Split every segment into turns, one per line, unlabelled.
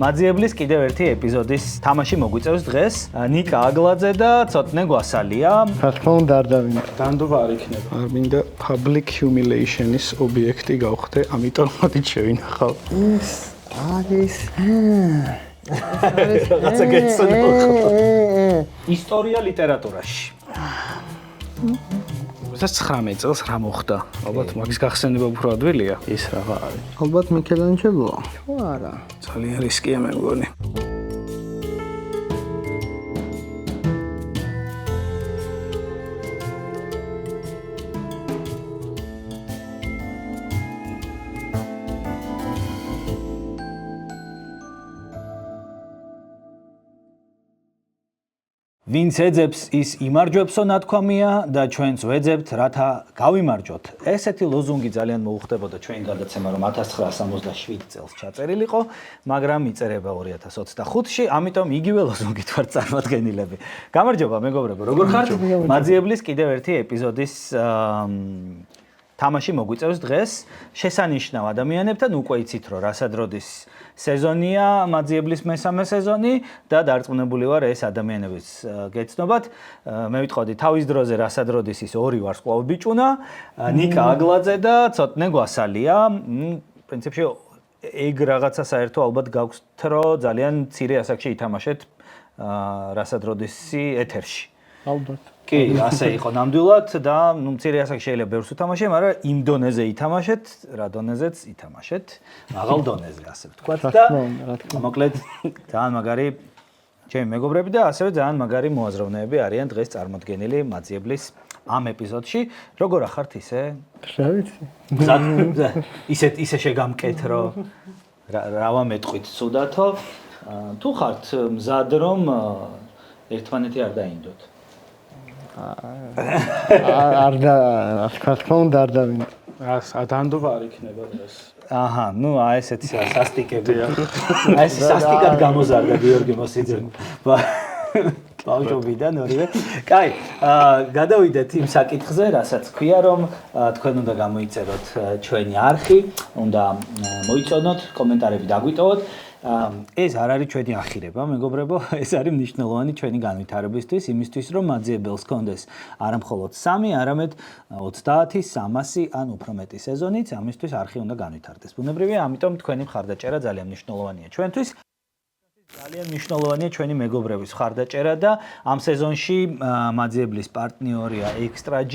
მაძიებლის კიდევ ერთი ეპიზოდის თამაში მოგვიწევს დღეს. ნიკა აგლაძე და ცოტნე გვასალია.
რა თქმა უნდა არ დავინდა.
დანდობა არ იქნება. არ მინდა public humiliation-ის ობიექტი გავხდე, ამიტომ მოდით შევინახავ.
ის არის
რაღაცა გეცნო. ისტორია ლიტერატურაში.
19 წელს რა მოხდა? ალბათ მაგის გახსენება უფრო ადვილია.
ის რა არის? ალბათ მიქელანჯელოა. თუ არა.
ძალიან რისკია მე მგონი.
ვინც ეძებს ის იმარჯვებსო ნათქვამია და ჩვენც ვეძებთ რათა გავიმარჯვოთ. ესეთი ლოზუნგი ძალიან მოუხდებოდა ჩვენ გადაცემა რომ 1967 წელს ჩაწერილიყო, მაგრამ იწერება 2025-ში, ამიტომ იგივე ლოზუნგით ვართ წარმოადგენილები. გამარჯობა მეგობრებო, როგორ ხართ? მაძიებლის კიდევ ერთი ეპიზოდის თამაში მოგვიწევს დღეს. შესანიშნავ ადამიანებთან უკვე იცით რომ რასადროდის სეზონია მაძიებლის მესამე სეზონი და დარწმუნებული ვარ ეს ადამიანების გეცნობათ. მე ვიტყოდი თავის დროზე რასადროდის ის ორი ვარსკვლავი ბიჭუნა, ნიკა აგლაძე და ცოტნე გვასალია. პრინციპში ეგ რაღაცა საერთო ალბათ გაგვთ რომ ძალიან მცირე ასაკში ითამაშეთ რასადროდისი ეთერში.
ალბათ.
კი, ასე იყო ნამდვილად და ნუ მცირე ასაკში შეიძლება ბევრს უთამაშე, მაგრამ იმ დონეზე ითამაშეთ, რა დონეზეც ითამაშეთ, მაღალ დონეზე ასე ვთქვათ და მოკლედ ძალიან მაგარი ჩემი მეგობრები და ასევე ძალიან მაგარი მოაზროვნეები არიან დღეს წარმოდგენილი მაძიებლის ამ ეპიზოდში. როგორ ახართ ისე?
რა ვიცი.
ისე შეგამკეთ რომ რა ვამეტყვით ცუდათო. თუ ხართ მზად რომ ერთმანეთი არ დაინდოთ?
არ და რა თქმა უნდა არ დავინდა.
დანდობა არ იქნება დღეს.
აჰა, ნუ ესეთი სასტიკები. ეს სასტიკად გამოზარდა გიორგი მოსიძე. ბავშვობიდან ორივე. კაი, გადავიდეთ იმ საკითხზე, რასაც ქვია რომ თქვენ უნდა გამოიწეროთ ჩვენი არხი, უნდა მოიწონოთ, კომენტარები დაგვიტოვოთ. ეს არ არის ჩვენი ახირება, მეგობრებო, ეს არის მნიშვნელოვანი ჩვენი განვითარებისთვის, იმისთვის რომ მაძიებელს კონდეს არა მხოლოდ 3, არამედ 30, 300 ან უფრო მეტი სეზონიც, ამისთვის არხი უნდა განვითარდეს. ბუნებრივია, ამიტომ თქვენი მხარდაჭერა ძალიან მნიშვნელოვანია ჩვენთვის. ძალიან მნიშვნელოვანია ჩვენი მეგობრების მხარდაჭერა და ამ სეზონში მაძიებლის პარტნიორია ExtraG,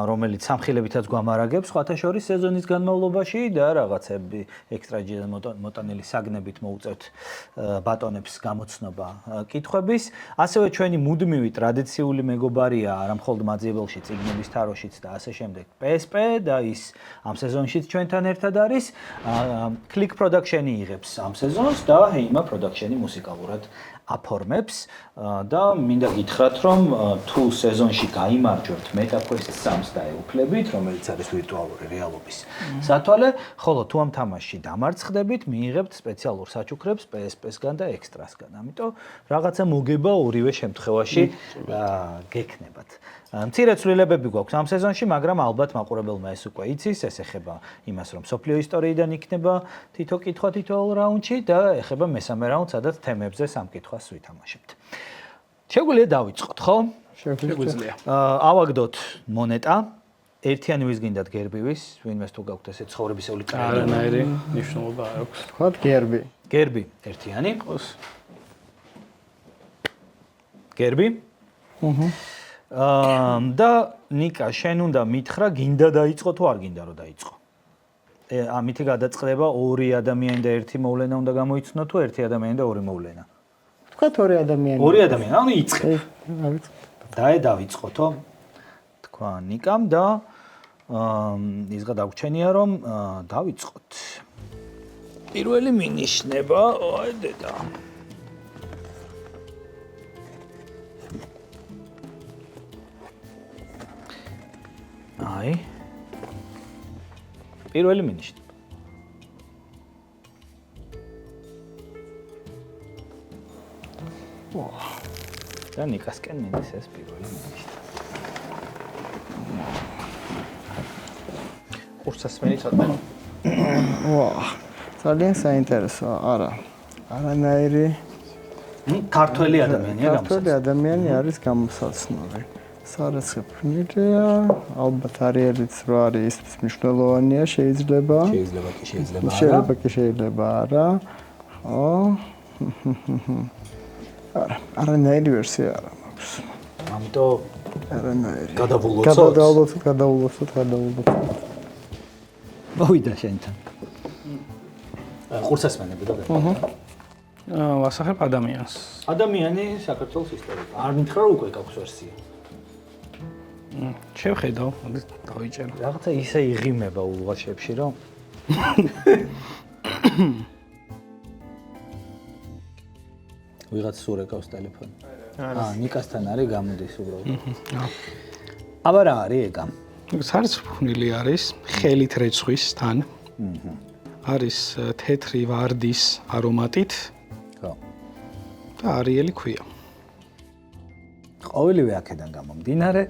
რომელიც სამხილებითაც გვამარაგებს სხვათა შორის სეზონის განმავლობაში და რაღაცები ExtraG-დან მოტანილი საგნებით მოუწევთ ბატონებს გამოცნობა კითხვების. ასევე ჩვენი მუდმივი ტრადიციული მეგობარია არა მხოლოდ მაძიებელში, წიგნების თაროშიც და ასე შემდეგ PSP და ის ამ სეზონშიც ჩვენთან ერთად არის. Click Production-ი იღებს ამ სეზონს და HEIMA Production-ი მუსიკალურად აფორმებს და მინდა გითხრათ რომ თუ სეზონში გაიმარჯვებთ MetaQuest 3-ს დაეუფლებით, რომელიც არის ვირტუალური რეალობის სათვალე, ხოლო თუ ამ თამაშში დამარცხდებით, მიიღებთ სპეციალურ საჩუქრებს PSP-სგან და Extra-სგან. ამიტომ რაღაცა მოგება ორივე შემთხვევაში გექნებათ. მცირე ცვლილებები გვაქვს ამ სეზონში, მაგრამ ალბათ მაყურებელმა ეს უკვე იცის, ეს ეხება იმას, რომ სოფლიო ისტორიიდან იქნება თითო კითხვა თითოეულ რაუნდში და ეხება მესამე რაუნდს, სადაც თემებზე სამკითხვას ვითამაშებთ. შეგვიძლია დავიწყოთ, ხო?
შეგვიძლია.
ავაგდოთ მონეტა. ერთიანი ვის გინდათ გერბივის, ვინმეს თუ გაქვთ ესე ცხოვრებისეული კრაი.
არანაირი მნიშვნელობა არ აქვს.
თქვათ გერბი.
გერბი ერთიანი. გერბი. და ნიკა, შენ უნდა მითხრა, გინდა დაიწყო თუ არ გინდა რომ დაიწყო. ამითი გადაწყდება ორი ადამიანი და ერთი მოვლენა უნდა გამოიცნო თუ ერთი ადამიანი და ორი მოვლენა.
თქვათ ორი ადამიანი.
ორი ადამიანი, ანუ იწყე.
რა ვიცი.
დავიწყოთო. თქვა ნიკამ და ის გადაგვჩენია რომ დავიწყოთ. პირველი მინიშნება, აი დედა. აი პირველი მინიშნება. და ნიკასკენ მიდის ეს პირველი მინიშნება. კურსასმენი ცოტა.
ძალიან საინტერესოა, არა. არანაირი
ქართველი ადამიანია
ქართველი ადამიანი არის გამოსაცნობი. სარეცხი ფინირია, ალბათ არიელიც რო არის ის მნიშვნელოვანია შეიძლება.
შეიძლება კი
შეიძლება არა. ხო. არანაირი ვერსია არა მაქვს.
ამიტომ
არანაირი.
გადავულოცოთ. მოვიდა შენთან. ხურსასმენები და
ვასახებ ადამიანს.
ადამიანი საქართველოს ისტორია. არ მითხრა რომ უკვე გაქვს ვერსია.
შევხედავ, მოდი დავიჭერო.
რაღაცა ისე იღიმება ულვაშებში რომ ვიღაც სურეკავს ტელეფონი. ნიკასთან არის გამოდის უბრალოდ. აბა რა არის ეგა?
სარცხვილი არის, ხელით რეცხვისთან. არის თეთრი ვარდის არომატით.
ხო.
და არიელი ქვია.
ყოველივე აქედან გამომდინარე.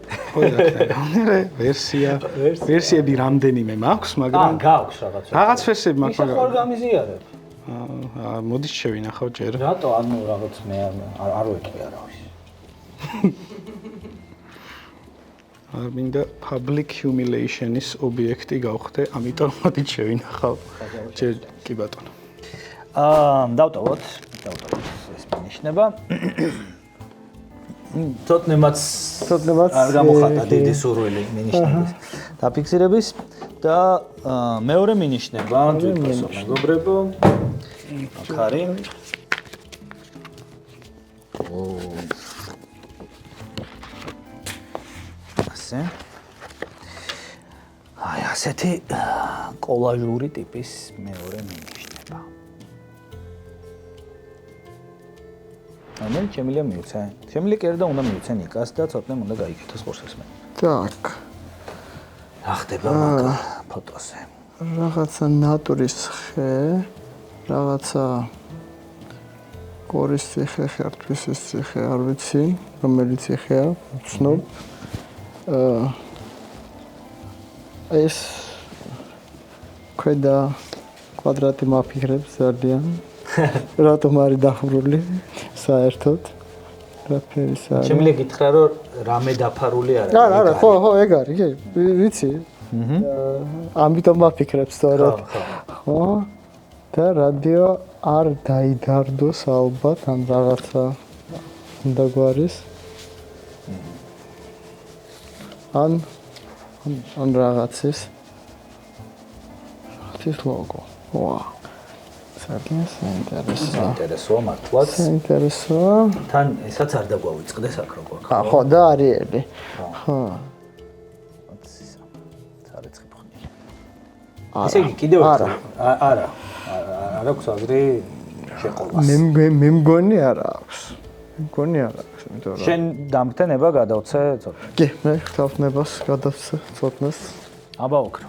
ვერსიები რამდენიმე მაქვს, მაგრამ
გაქვს რაღაცა.
რაღაც ვერსიები მაქვს,
მაგრამ ხო გამიზიარებ.
მოდით შევინახავ ჯერ.
რატო ანუ რაღაც მე არ ვეკი არავის.
არ მინდა public humiliation-ის ობიექტი გავხდე, ამიტომ მოდით შევინახავ. ჯერ კი ბატონო.
დავტოვოთ ეს მინიშნება. ცოტნემაც არ გამოხატა დიდი სურვილი მინიშნების დაფიქსირების და მეორე მინიშნება თვითონ მეგობრებო აქ არის ასე აი ასეთი კოლაჟური ტიპის მეორე მინიშნება ამან შემიძლია მივცე. შემიძლია კი არა და უნდა მივცე ნიკას და ცოტნე უნდა გაიგეთოს ხურსასმენი.
Так.
რა ხდება მაგ ფოტოზე?
რაღაცა ნატურის ხე, რაღაცა გორის ციხე, ხერთვისის ციხე, არ ვიცი, რომელი ციხეა, ვცნობ. ეს ქვედა კვადრატი მაფიქრებს ძალიან. რატომ არის დახურული საერთოდ? რა ფერის არის?
შემიძლია გითხრა რომ რამე დაფარული არის?
არა, ხო, ეგ არის, ვიცი. ამიტომ მაფიქრებს სწორად. ხო. და რადიო არ დაიდარდოს ალბათ ან რაღაცა უნდა გვარის. ან რაღაცის. ეს ლოგო. ვა.
საინტერესოა მართლაც.
საინტერესოა.
თან ესაც არ დაგვავიწყდეს აქ როგორ.
ხო, და არიელი. ხო.
სარეცხი ფხნილი. ესე იგი კიდევ არა. არა აქვს აგრე შეყოლას.
მე მგონი არა აქვს. მგონი არა აქვს, იმიტომ რომ
შენ დამგთენება გადავცე ცოტა.
კი, მე ხალხნებას გადავცე ცოტნეს.
აბა ოქრო.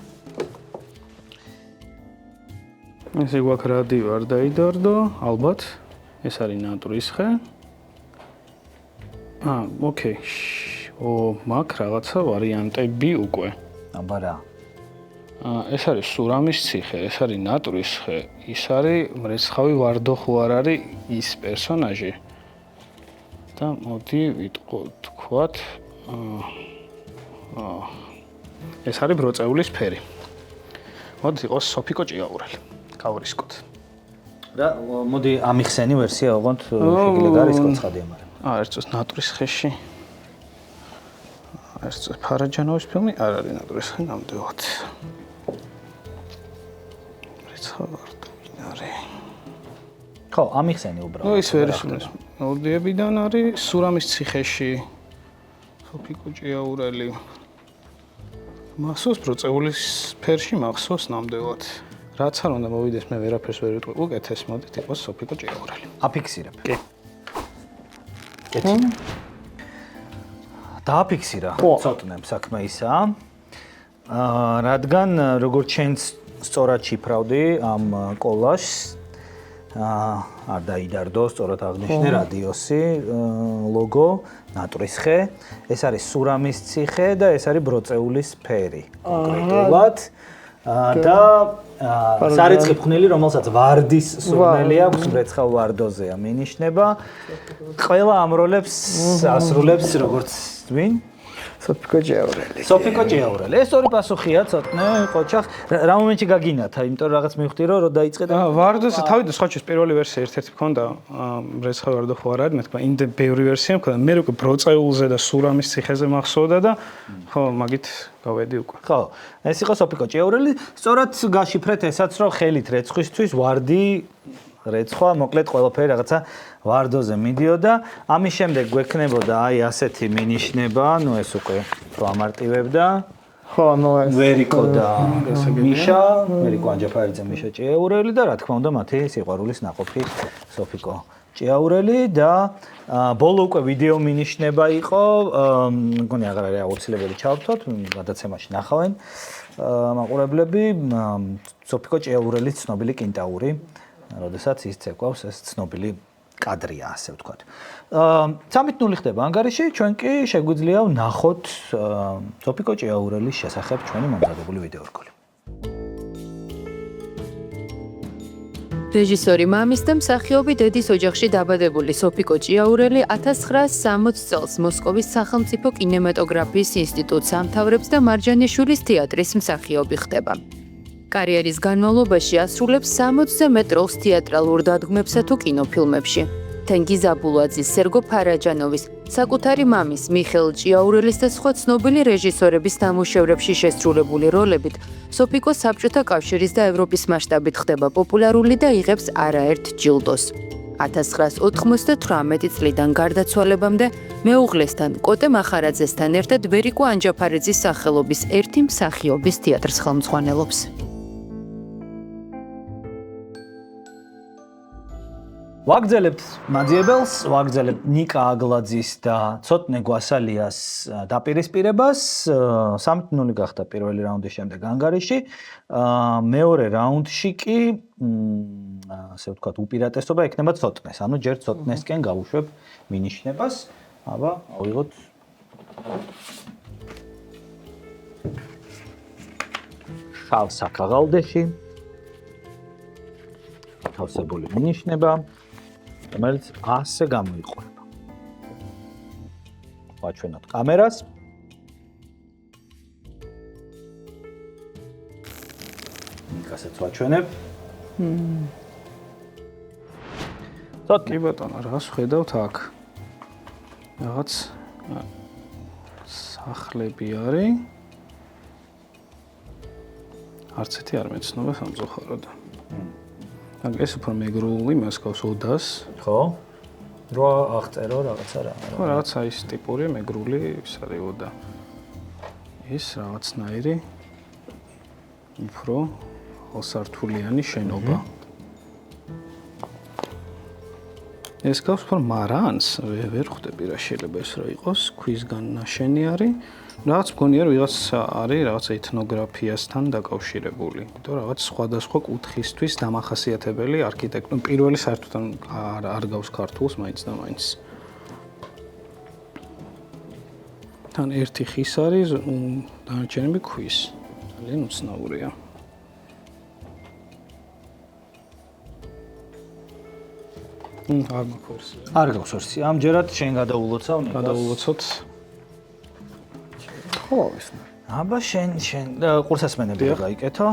ესე გვაქვს რადიო არ დაიდარდო, ალბათ. ეს არის ნატურის ხე. ოკეი. მაქვს რაღაცა ვარიანტები უკვე.
აბა რა.
ეს არის სურამის ციხე, ეს არის ნატურის ხე, ის არის მრეცხავი ვარდო ხო არ არის ის პერსონაჟი. და მოდი ვთქვათ, ეს არის ბროწეულის ფერი. მოდი იყოს სოფიკო ჭიაურელი. გავრისკოთ.
რა, მოდი ამიხსენი ვერსია ოღონდ შეგიძლია გარისკოთ ცხადი ამარე.
ერთ წუთს ნატურის ხეში. ერთ წუთს ფარაჯანოვის ფილმი არ არის ნატურის ხე, ნამდვილად.
ხო, ამიხსენი უბრალოდ.
ის ვერსია მოდიებიდან არის სურამის ციხეში. სოფიკო ჭიაურელი. მახსოვს ბროწეულის ფერში მახსოვს ნამდვილად. რაც არ უნდა მოვიდეს მე ვერაფერს ვერ ვიტყვი. უკეთეს მოდით იყოს სოფიკო ჭიაურელი.
აფიქსირებ.
კი.
კეთილი. დააფიქსირა ცოტნემ საქმე ისაა. რადგან როგორც შენც სწორად შიფრავდი ამ კოლაჟს არ დაიდარდო სწორად აღნიშნე რადიოსი ლოგო ნატურის ხე ეს არის სურამის ციხე და ეს არის ბროწეულის ფერი კონკრეტულად და სარეცხი ფხვნილი, რომელსაც ვარდის სურნელი აქვს, მრეცხავ ვარდოზეა მინიშნება. ყველა ამ როლებს ასრულებს როგორც ვინ?
სოფიკო ჭიაურელი.
სოფიკო ჭიაურელი. ეს ორი პასუხია, ცოტნე ყოჩახ. რა მომენტში გაგინათა, იმიტომ რომ რაღაც მივხვდი რომ დაიწყე და
ვარდოზე თავიდან სხვაჩის პირველი ვერსია ერთ-ერთი მქონდა მრეცხავ ვარდო ხო არ არის, მე თქვა იმდენ ბევრი ვერსია მქონდა. მე უკვე ბროწეულზე და სურამის ციხეზე მახსოვდა და ხო, მაგით გავედი უკვე.
ხო, ეს იყო სოფიკო ჭიაურელი. სწორად გაშიფრეთ ესაც, რომ ხელით რეცხვისთვის ვარდი რეცხვა, მოკლედ ყველაფერი რაღაცა ვარდოზე მიდიოდა. ამის შემდეგ გვექნებოდა აი ასეთი მინიშნება, ნუ ეს უკვე რო ამარტივებდა.
ხო, ნუ ეს
ვერიკო და მიშა, ვერიკო ანჯაფარიძე, მიშა ჭიაურელი და რა თქმა უნდა მათი სიყვარულის ნაყოფი სოფიკო ჭიაურელი და ბოლო უკვე ვიდეო მინიშნება იყო, მგონი აღარ არის აუცილებელი ჩავთოთ, გადაცემაში ნახავენ მაყურებლები, სოფიკო ჭიაურელის ცნობილი კინტაური, როდესაც ის ცეკვავს ეს ცნობილი კადრია, ასე ვთქვათ. 3:0 ხდება ანგარიში, ჩვენ კი შეგვიძლია ვნახოთ სოფიკო ჭიაურელის შესახებ ჩვენი მომზადებული ვიდეო რგოლი.
რეჟისორი მამის და მსახიობი დედის ოჯახში დაბადებული სოფიკო ჭიაურელი 1960 წელს მოსკოვის სახელმწიფო კინემატოგრაფიის ინსტიტუტს ამთავრებს და მარჯანიშვილის თეატრის მსახიობი ხდება. კარიერის განმავლობაში ასრულებს 60-ზე მეტ როლს თეატრალურ დადგმებსა თუ კინოფილმებში. თენგიზ აბულაძის, სერგო ფარაჯანოვის, საკუთარი მამის, მიხეილ ჭიაურელის და სხვა ცნობილი რეჟისორების ნამუშევრებში შესრულებული როლებით სოფიკო საბჭოთა კავშირის და ევროპის მასშტაბით ხდება პოპულარული და იღებს არაერთ ჯილდოს. 1998 წლიდან გარდაცვალებამდე მეუღლესთან, კოტე მახარაძესთან ერთად ვერიკო ანჯაფარიძის სახელობის ერთი მსახიობის თეატრს ხელმძღვანელობს.
ვაგრძელებთ მაძიებელს, ვაგრძელებთ ნიკა აგლაძის და ცოტნე გვასალიას დაპირისპირებას. 3:0 გახდა პირველი რაუნდის შემდეგ ანგარიში. მეორე რაუნდში კი ასე ვთქვათ, უპირატესობა ექნება ცოტნეს. ანუ ჯერ ცოტნესკენ გავუშვებ მინიშნებას. აბა, ავიღოთ შავ საქაღალდეში თავსებული მინიშნება, რომელიც ასე გამოიყურება. ვაჩვენოთ კამერას. ნიკასაც ვაჩვენებ.
კი ბატონო, რას ხედავთ აქ? რაღაც სახლები არის. არც ერთი არ მეცნობა სამწუხაროდ. ეს უფრო მეგრული, მასკავს ოდას.
ხო? რო აღწერო რაღაცა რა.
ხო, რაღაცა ის ტიპური მეგრული, ის არის ოდა. ეს რაღაცნაირი უფრო ორსართულიანი შენობა. ეს გავს უფრო მარანს, ვერ ხვდები რა შეიძლება ეს რა იყოს, ქვისგან ნაშენი არის. რაც მგონია რომ ვიღაც არის რაღაცა ეთნოგრაფიასთან დაკავშირებული. იმიტომ რაღაც სხვადასხვა კუთხისთვის დამახასიათებელი არქიტექტურა. პირველი საერთოდ არ გავს ქართულს მაინც და მაინც. თან ერთი ხის არის, დანარჩენები ქვის. ძალიან უცნაურია. არ მაქვს.
არ გაქვს ვერსი. ამჯერად შენ გადაულოცავ ნიკას.
გადაულოცოთ.
ხო, ის.
აბა შენ ყურსასმენები გაიკეთო.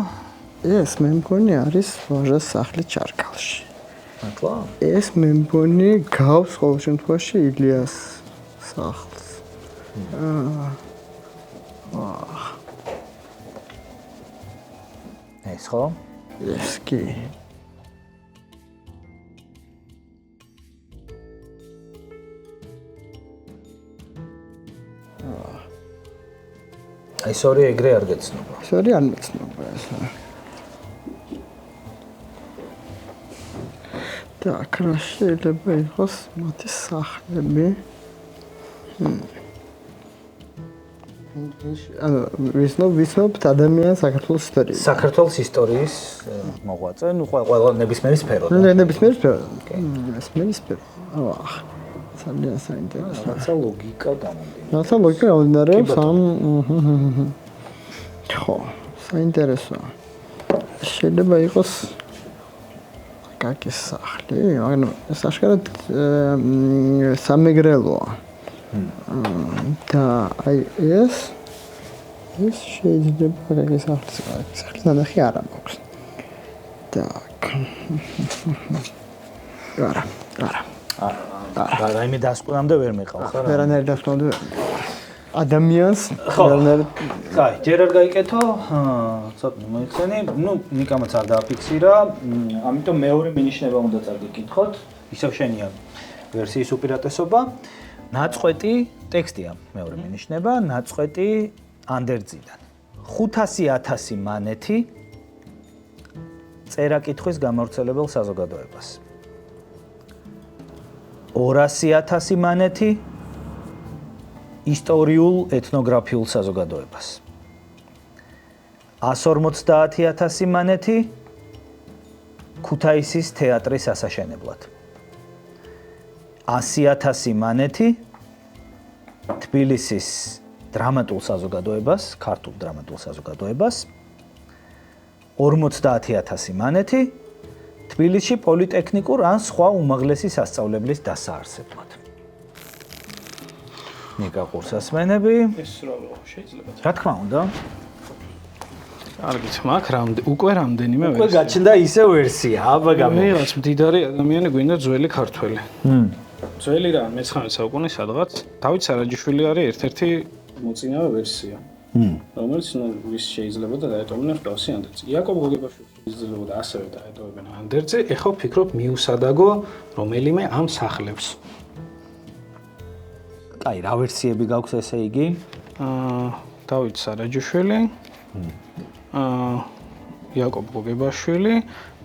ეს მე მგონი არის ვაჟას სახლი ჩარკალში.
მართლა?
ეს მე მგონი გავს ყოველ შემთხვევაში ილიას სახლს.
ეს ხო?
ეს კი.
ეს ორი ეგრე არ გეცნობა.
ეს ორი არ მეცნობა ეს. და აქ რა შეიძლება იყოს მათი სახლები? ანუ ვიცნობთ ადამიანს საქართველოს ისტორიის.
საქართველოს ისტორიის მოღვაწე, ნუ ყველა ნებისმიერი სფერო.
ნებისმიერი სფერო. ნებისმიერი სფერო. ძალიან საინტერესო.
რაცა ლოგიკა გამომდინარეობს.
რაცა ლოგიკა გამომდინარეობს ამ ხო, საინტერესოა. შეიძლება იყოს კაკის სახლი, მაგრამ ეს აშკარად სამეგრელოა. და აი ეს შეიძლება კაკის სახლის ნახი არ მაქვს. Так. არა.
რაიმე დასკვნამდე ვერ მეყავს ხარ?
ვერანაირ დასკვნამდე ადამიანს ვერანაირ
კაი, ჯერ არ გაიკეთო, ცოტა მოიხსენი, ნიკამაც არ დააფიქსირა, ამიტომ მეორე მინიშნება უნდა წაგიკითხოთ, ისევ შენია ვერსიის უპირატესობა. ნაწყვეტი ტექსტია მეორე მინიშნება, ნაწყვეტი ანდერძიდან. 500,000 მანეთი წერა-კითხვის გამავრცელებელ საზოგადოებას. 200,000 მანეთი ისტორიულ ეთნოგრაფიულ საზოგადოებას. 150,000 მანეთი ქუთაისის თეატრის ასაშენებლად. 100,000 მანეთი თბილისის დრამატულ საზოგადოებას, ქართულ დრამატულ საზოგადოებას. 50,000 მანეთი თბილისში პოლიტექნიკურ ან სხვა უმაღლესი სასწავლებლის დასაარსებლად. ნიკა ყურსასმენები.
ეს რა შეიძლება?
რა თქმა უნდა.
კარგით, მაგ უკვე რამდენიმე
უკვე გაჩნდა ისე ვერსია, აბა გამო.
ვიღაც მდიდარი ადამიანი გვინდა ძველი ქართველი. ძველი რა, მე-19 საუკუნის სადღაც დავით სარაჯიშვილი არის ერთ-ერთი მოწინავე ვერსია. რომელიც ვის შეიძლება და დაეტოვებინა მსგავსი ანდერძი. იაკობ გოგებაშვილს შეიძლება და ასევე დაეტოვებინა ანდერძი. ეხლა ვფიქრობ მიუსადაგო რომელიმე ამ სახლებს.
კაი, რა ვერსიები გაქვს ესე იგი?
დავით სარაჯიშვილი, იაკობ გოგებაშვილი,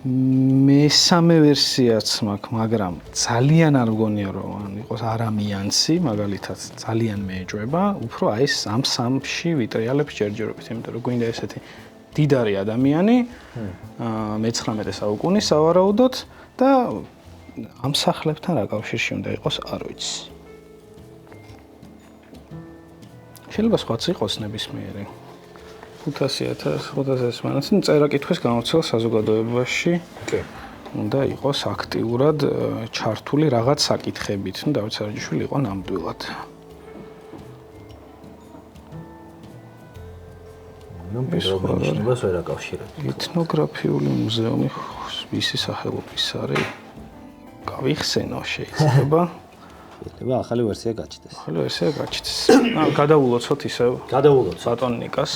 მესამე ვერსიაც მაქვს, მაგრამ ძალიან არ მგონია რომ იყოს არამიანსი, მაგალითად ძალიან მეეჭვება, უფრო აი ეს ამ სამში ვიტრიალებს ჯერჯერობით, იმიტომ რომ გვინდა ესეთი დიდარი ადამიანი, მე-19 საუკუნის სავარაუდოდ და ამ სახლებთან რა კავშირში უნდა იყოს, არ ვიცი. შეიძლება სხვაც იყოს ნებისმიერი. 500,000 მანეთი წერა-კითხვის გამავრცელებელ საზოგადოებაში უნდა იყოს აქტიურად ჩართული რაღაც საკითხებით. დავით სარაჯიშვილი იყო ნამდვილად.
პირველ მინიშნებას ვერ აკავშირებ.
ეთნოგრაფიული მუზეუმი მისი სახელობის არის. გავიხსენო შეიძლება.
შეიძლება ახალი ვერსია გაჩნდეს.
ახალი ვერსია გაჩნდეს. გადავულოცოთ ისევ.
გადავულოცოთ.
ბატონ ნიკას.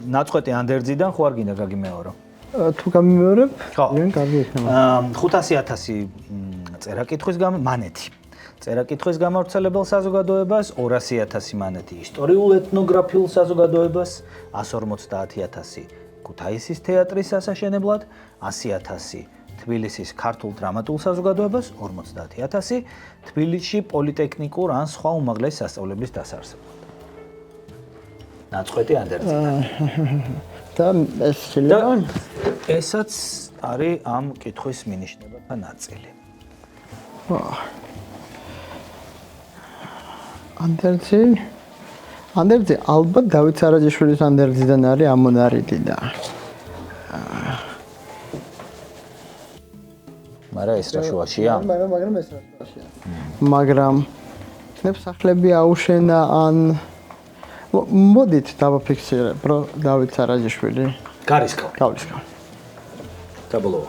ნაწყვეტი ანდერძიდან ხო არ გინდა გაგიმეორო?
თუ გამიმეორებ,
ხო.
ძალიან კარგი იქნება.
500,000 წერა-კითხვის მანეთი. წერა-კითხვის გამავრცელებელ საზოგადოებას, 200,000 მანეთი ისტორიულ ეთნოგრაფიულ საზოგადოებას, 150,000 ქუთაისის თეატრის ასაშენებლად, 100,000 თბილისის ქართულ დრამატულ საზოგადოებას, 50,000 თბილისში პოლიტექნიკურ ან სხვა უმაღლეს სასწავლებლის დასაარსებლად. ნაწყვეტი ანდერძიდან.
და ეს შეიძლება
ესაც არის ამ კითხვის მინიშნებათა ნაწილი.
ანდერძი ალბათ დავით სარაჯიშვილის ანდერძიდან არის ამონარიდი და
მაგრამ ეს რა შუაშია?
მაგრამ ეს რა შუაშია. მაგრამ ნებს სახლები აუშენა ან მოდით დავაფიქსირებ, რომ დავით სარაჯიშვილი
გარისკო. საბოლოო.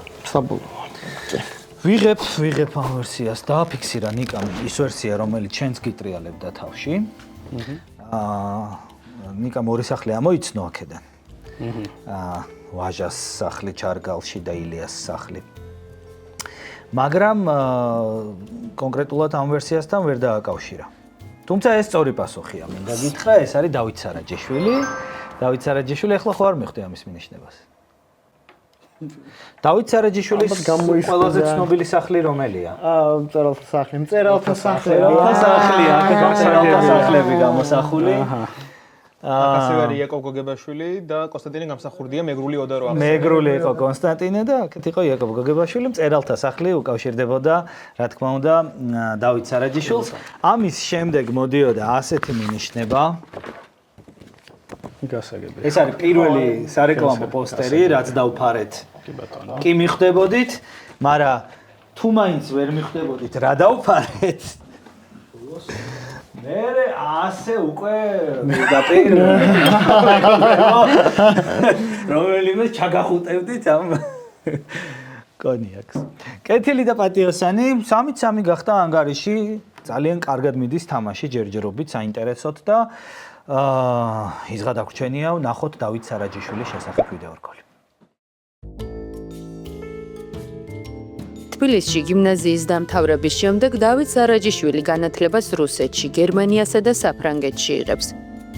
ვიღებ ამ ვერსიას დააფიქსირა ნიკამ ის ვერსია, რომელიც ჩვენც გიტრიალებდა თავში. ნიკამ ორი სახლი ამოიცნო აქედან. ვაჟას სახლი ჩარგალში და ილიას სახლი. მაგრამ კონკრეტულად ამ ვერსიასთან ვერ დააკავშირა. თუმცა ეს სწორი პასუხია. მინდა გითხრა, ეს არის დავით სარაჯიშვილი. დავით სარაჯიშვილი ახლა ხო არ მიხვდი ამის მინიშნებას. დავით სარაჯიშვილის ყველაზე ცნობილი სახლი რომელია?
მწერალთა სახლი. მწერალთა
სახლია, მწერალთა სახლები გამოსახული.
ასევე არის იაკობ გოგებაშვილი და კონსტანტინე გამსახურდია მეგრული ოდარო ახსნა.
მეგრული იყო კონსტანტინე და აქეთ იყო იაკობ გოგებაშვილი, მწერალთა სახლი უკავშირდებოდა, რა თქმა უნდა, დავით სარაჯიშვილს. ამის შემდეგ მოდიოდა ასეთი მინიშნება.
გასაგებია.
ეს არის პირველი სარეკლამო პოსტერი, რაც დავფარეთ.
კი ბატონო.
კი მიხვდებოდით, მაგრამ თუ მაინც ვერ მიხვდებოდით, რა დავფარეთ? მე ასე უკვე მიდაპირ რომელიმე ჩაგახუტებდით ამ კონიაკს. კეთილი და პატიოსანი 3-3 გახდა ანგარიში, ძალიან კარგად მიდის თამაში, ჯერჯერობით საინტერესოდ და ის გადაგვრჩენია, ნახოთ დავით სარაჯიშვილის შესახებ ვიდეო რგოლი.
თბილისში გიმნაზიის დამთავრების შემდეგ დავით სარაჯიშვილი განათლებას რუსეთში, გერმანიასა და საფრანგეთში იღებს.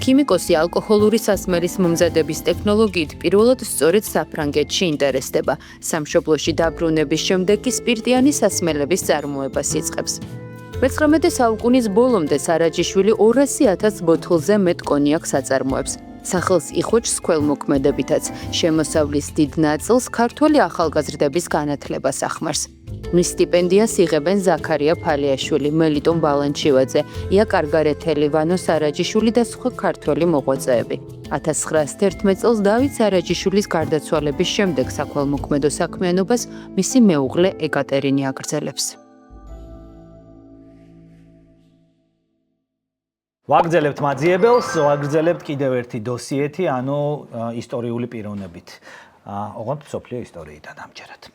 ქიმიკოსი ალკოჰოლური სასმელის მომზადების ტექნოლოგიით პირველად სწორედ საფრანგეთში ინტერესდება. სამშობლოში დაბრუნების შემდეგ კი სპირტიანი სასმელების წარმოებას იწყებს. 19 საუკუნის ბოლომდე სარაჯიშვილი 200,000 ბოთლზე მეტ კონიაკს აწარმოებს. სახელს იხოჭს ქველმოქმედებითაც, შემოსავლის დიდ ნაწილს ქართველი ახალგაზრდების განათლებას ახმარს. მის სტიპენდიას იღებენ ზაქარია ფალიაშვილი, მელიტონ ბალანჩივაძე, იაკარ გარეთელი, ვანო სარაჯიშვილი და სხვა ქართველი მოღვაწეები. 1911 წელს დავით სარაჯიშვილის გარდაცვალების შემდეგ საქველმოქმედო საქმიანობას მისი მეუღლე ეკატერინე აგრძელებს.
ვაგრძელებთ მაძიებელს, ვაგრძელებთ კიდევ ერთი დოსიეთი, ანუ ისტორიული პიროვნებით. ოღონდ სოფლიო ისტორიიდან ამჯერად.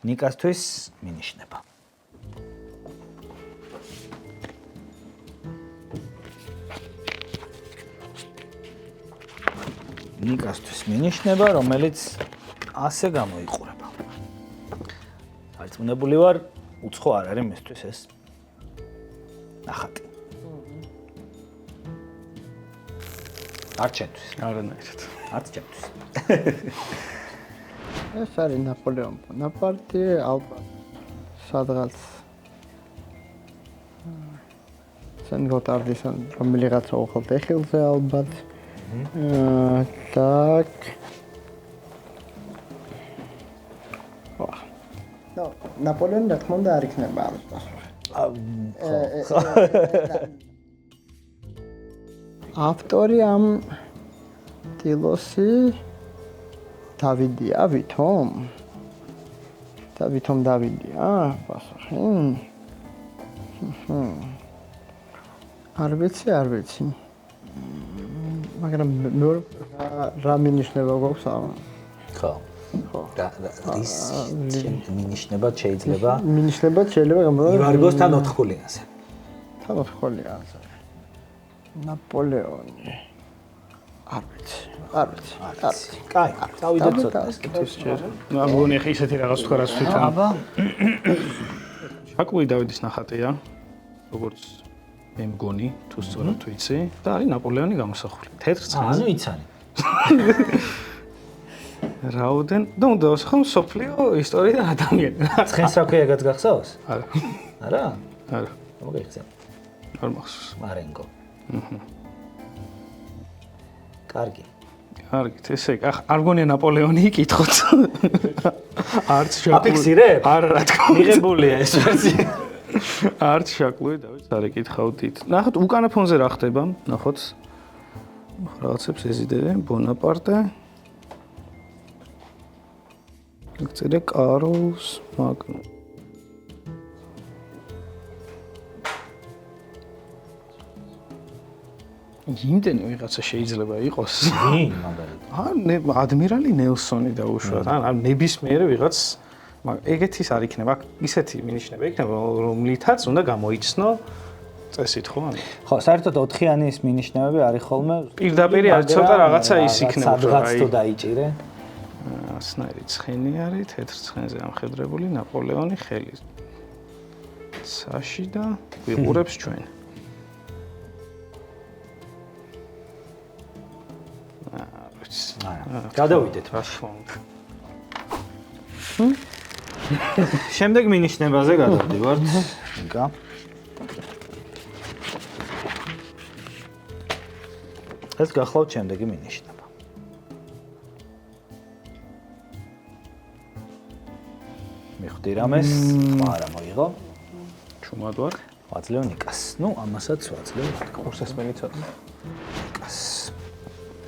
ნიკასთვის მინიშნება. ნიკასთვის მინიშნება, რომელიც ასე გამოიყურება. სარწმუნებული ვარ, უცხო არ არის მისთვის ეს ნახატი. არ ჩემთვის.
არანაირად.
არც ჩემთვის.
ეს არის ნაპოლეონ ბონაპარტი, ალბათ სადღაც სენ-გოტარდის რომელიღაცა უხალთ ეხილზე ალბათ. Так. ნო, ნაპოლეონი რა თქმა უნდა არ იქნება ამის პასუხი. ავტორი ამ ტილოსი დავიდია, ვითომ? ვითომ დავიდია? პასუხი. არ ვიცი. მაგრამ რა მინიშნება გვაქვს ამ?
ხო. რის მინიშნება შეიძლება?
მინიშნება შეიძლება გამოდოს
ივარგოს თან 4 ხულიანზე.
თან 4 ხულიანზე. ნაპოლეონი. არ ვიცი.
კაი, წავიდეთ ცოტა.
ნუ ამგონი ხე ისეთი რაღაც თქვა რაც თვითონ.
აბა.
ჩაკვი დავითის ნახატია, როგორც მე მგონი, თუ სწორად ვიცი, და არის ნაპოლეონი გამოსახული. თეთრ ცხენზე.
ანუ იცანი.
რაოდენ, და უნდა ვასახო სოფლიო ისტორიიდან ადამიანი.
ცხენს რა ქვია გაგახსოვს?
არა.
არა?
არა.
მოგიხსენ.
არ მახსოვს.
მარენკო. კარგი.
კარგით, ესე იგი, არ გონია ნაპოლეონი იკითხოთ. არც შაკლი.
აფიქსირებ?
არა, რა თქმა უნდა.
მიღებულია ეს ვერსია.
არც შაკლი დავით არ იკითხავდით. ნახოთ უკანა ფონზე რა ხდება, ნახოთ. რაღაცებს ეზიდებენ ბონაპარტე. წერე კარლს მაგნუ. იმდენი ვიღაცა შეიძლება იყოს.
ვინ მაგალითად?
ადმირალი ნელსონი დაუშვათ. ან ნებისმიერ ვიღაც ეგეთის არ იქნება, ისეთი მინიშნება იქნება, რომლითაც უნდა გამოიცნო წესით ხო?
ხო, საერთოდ 4-იანის მინიშნებები არის ხოლმე
პირდაპირ არ ცოტა რაღაცა ის იქნება,
სადღაც თუ დაიჭირე.
ასნაირი ცხენი არის, თეთრ ცხენზე ამხედრებული ნაპოლეონი ხელი. საში და ვიყურებს ჩვენ.
გადავიდეთ.
რა თქმა უნდა.
შემდეგ მინიშნებაზე გადავდივართ. ნიკა. ეს გახლავთ შემდეგი მინიშნება. მიხვდი რამეს, სხვა არა მოიღო.
ჩუმად ვარ.
ვაძლევ ნიკას. ნუ ამასაც ვაძლევ
კურსესმენი ცოტა.
ნიკას.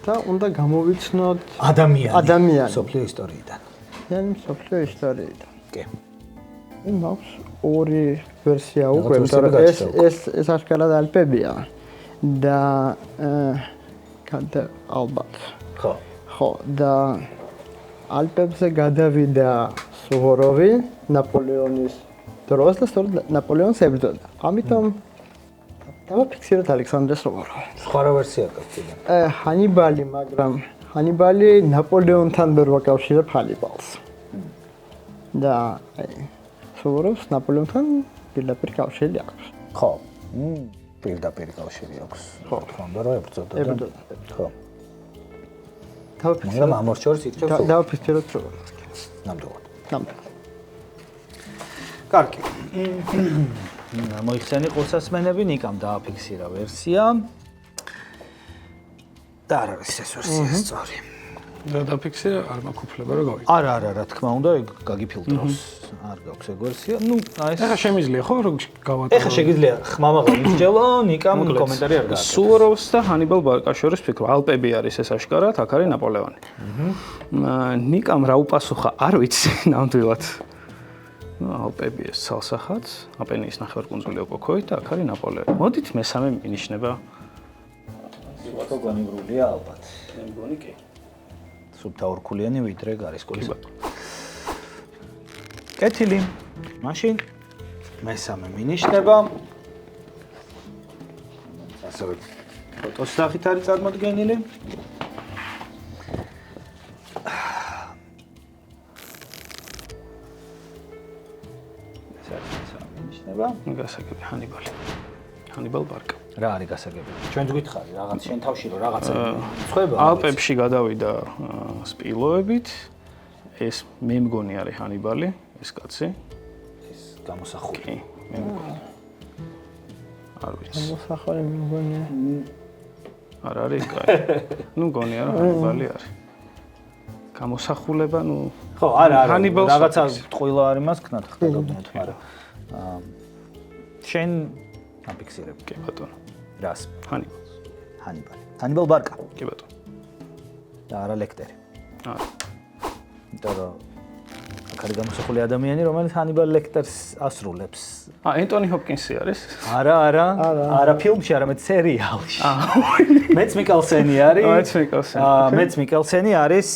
და უნდა გამოვიცნოთ
ადამიანი სოფლიო ისტორიიდან.იანი
სოფლიო ისტორიიდან.
კი.
მაქვს ორი ვერსია უკვე,
რაღაც
მაგრამ
ვერსიები
ეს აშკარად ალპებია და ალბათ. ხო, და ალპებზე გადავიდა სუვოროვი ნაპოლეონის დროს და სწორედ ნაპოლეონს ებრძოდა. ამიტომ დავაფიქსიროთ ალექსანდრე სუვოროვი.
სხვა რა ვერსია გაქვს კიდე?
ჰანიბალი, მაგრამ ჰანიბალი ნაპოლეონთან ვერ ვაკავშირებ ჰანიბალს. და სუვოროვს ნაპოლეონთან პირდაპირ კავშირი აქვს.
ხო. პირდაპირ კავშირი აქვს. ხო, თქონდა რომ ებრძოდა. ხო. მაგრამ ამ ორ შორის იქნება სუვოროვი.
დავაფიქსიროთ სუვოროვი.
ნამდვილად.
ნამდვილად.
კარგი. მოიხსენი ყურსასმენები, ნიკამ დააფიქსირა ვერსია. და არ არის ეს ვერსია სწორი.
და დაფიქსირა, არ მაქვს უფლება რომ გავიგო.
არა, რა თქმა უნდა, გაგიფილტროს. არ გაქვს ეგ ვერსია. ეს
ეხლა შემიძლია ხო რომ გავატარო.
ეხლა შეგიძლია ხმამაღლა მისჯელო, ნიკამ კომენტარი არ გააკეთა.
სუვოროვს და ჰანიბალ ბარკას შორის ფიქრობ, ალპები არის ეს აშკარად, აქ არის ნაპოლეონი. ნიკამ რა უპასუხა, არ ვიცი ნამდვილად. ალპები ეს ცალსახად, აპენინის ნახევარკუნძული ოკოქოით და აქ არის ნაპოლეონი. მოდით მესამე მინიშნება.
სიტყვა განივრულია ალბათ.
მე მგონი კი.
სუფთა ორქულიანი ვიდრე გარისკული. კეთილი. მაშინ მესამე მინიშნება. ასევე ფოტოს სახით არის წარმოდგენილი.
გასაგები ჰანიბალი. ჰანიბალ ბარკა.
რა არის გასაგები? ჩვენც გითხარი რაღაც შენ თავში რომ რაღაცა ცხება.
ალპებში გადავიდა სპილოებით. ეს მე მგონი არის ჰანიბალი, ეს კაცი.
ეს გამოსახული.
კი, მე მგონი. არ ვიცი.
მოსახალე მე მგონია.
არ არის კაი. ნუ მგონია რომ ჰანიბალი არის. გამოსახულება, ნუ
ხო, არა,
ჰანიბალს
რაღაცა ტყუილა არის მას ქნათ ხდებოდნეთ, მაგრამ შენ აფიქსირებ.
კი ბატონო.
რას?
ჰანიბალს.
ჰანიბალ ბარკა
კი ბატონო.
და არა ლექტერი.
არა.
იმიტომ რომ აქ არის გამოსახული ადამიანი, რომელიც ჰანიბალ ლექტერს ასრულებს.
ენტონი ჰოპკინსი არის?
არა ფილმში, არამედ სერიალში. მეც მიკელსენი არის. მეც მიკელსენი არის,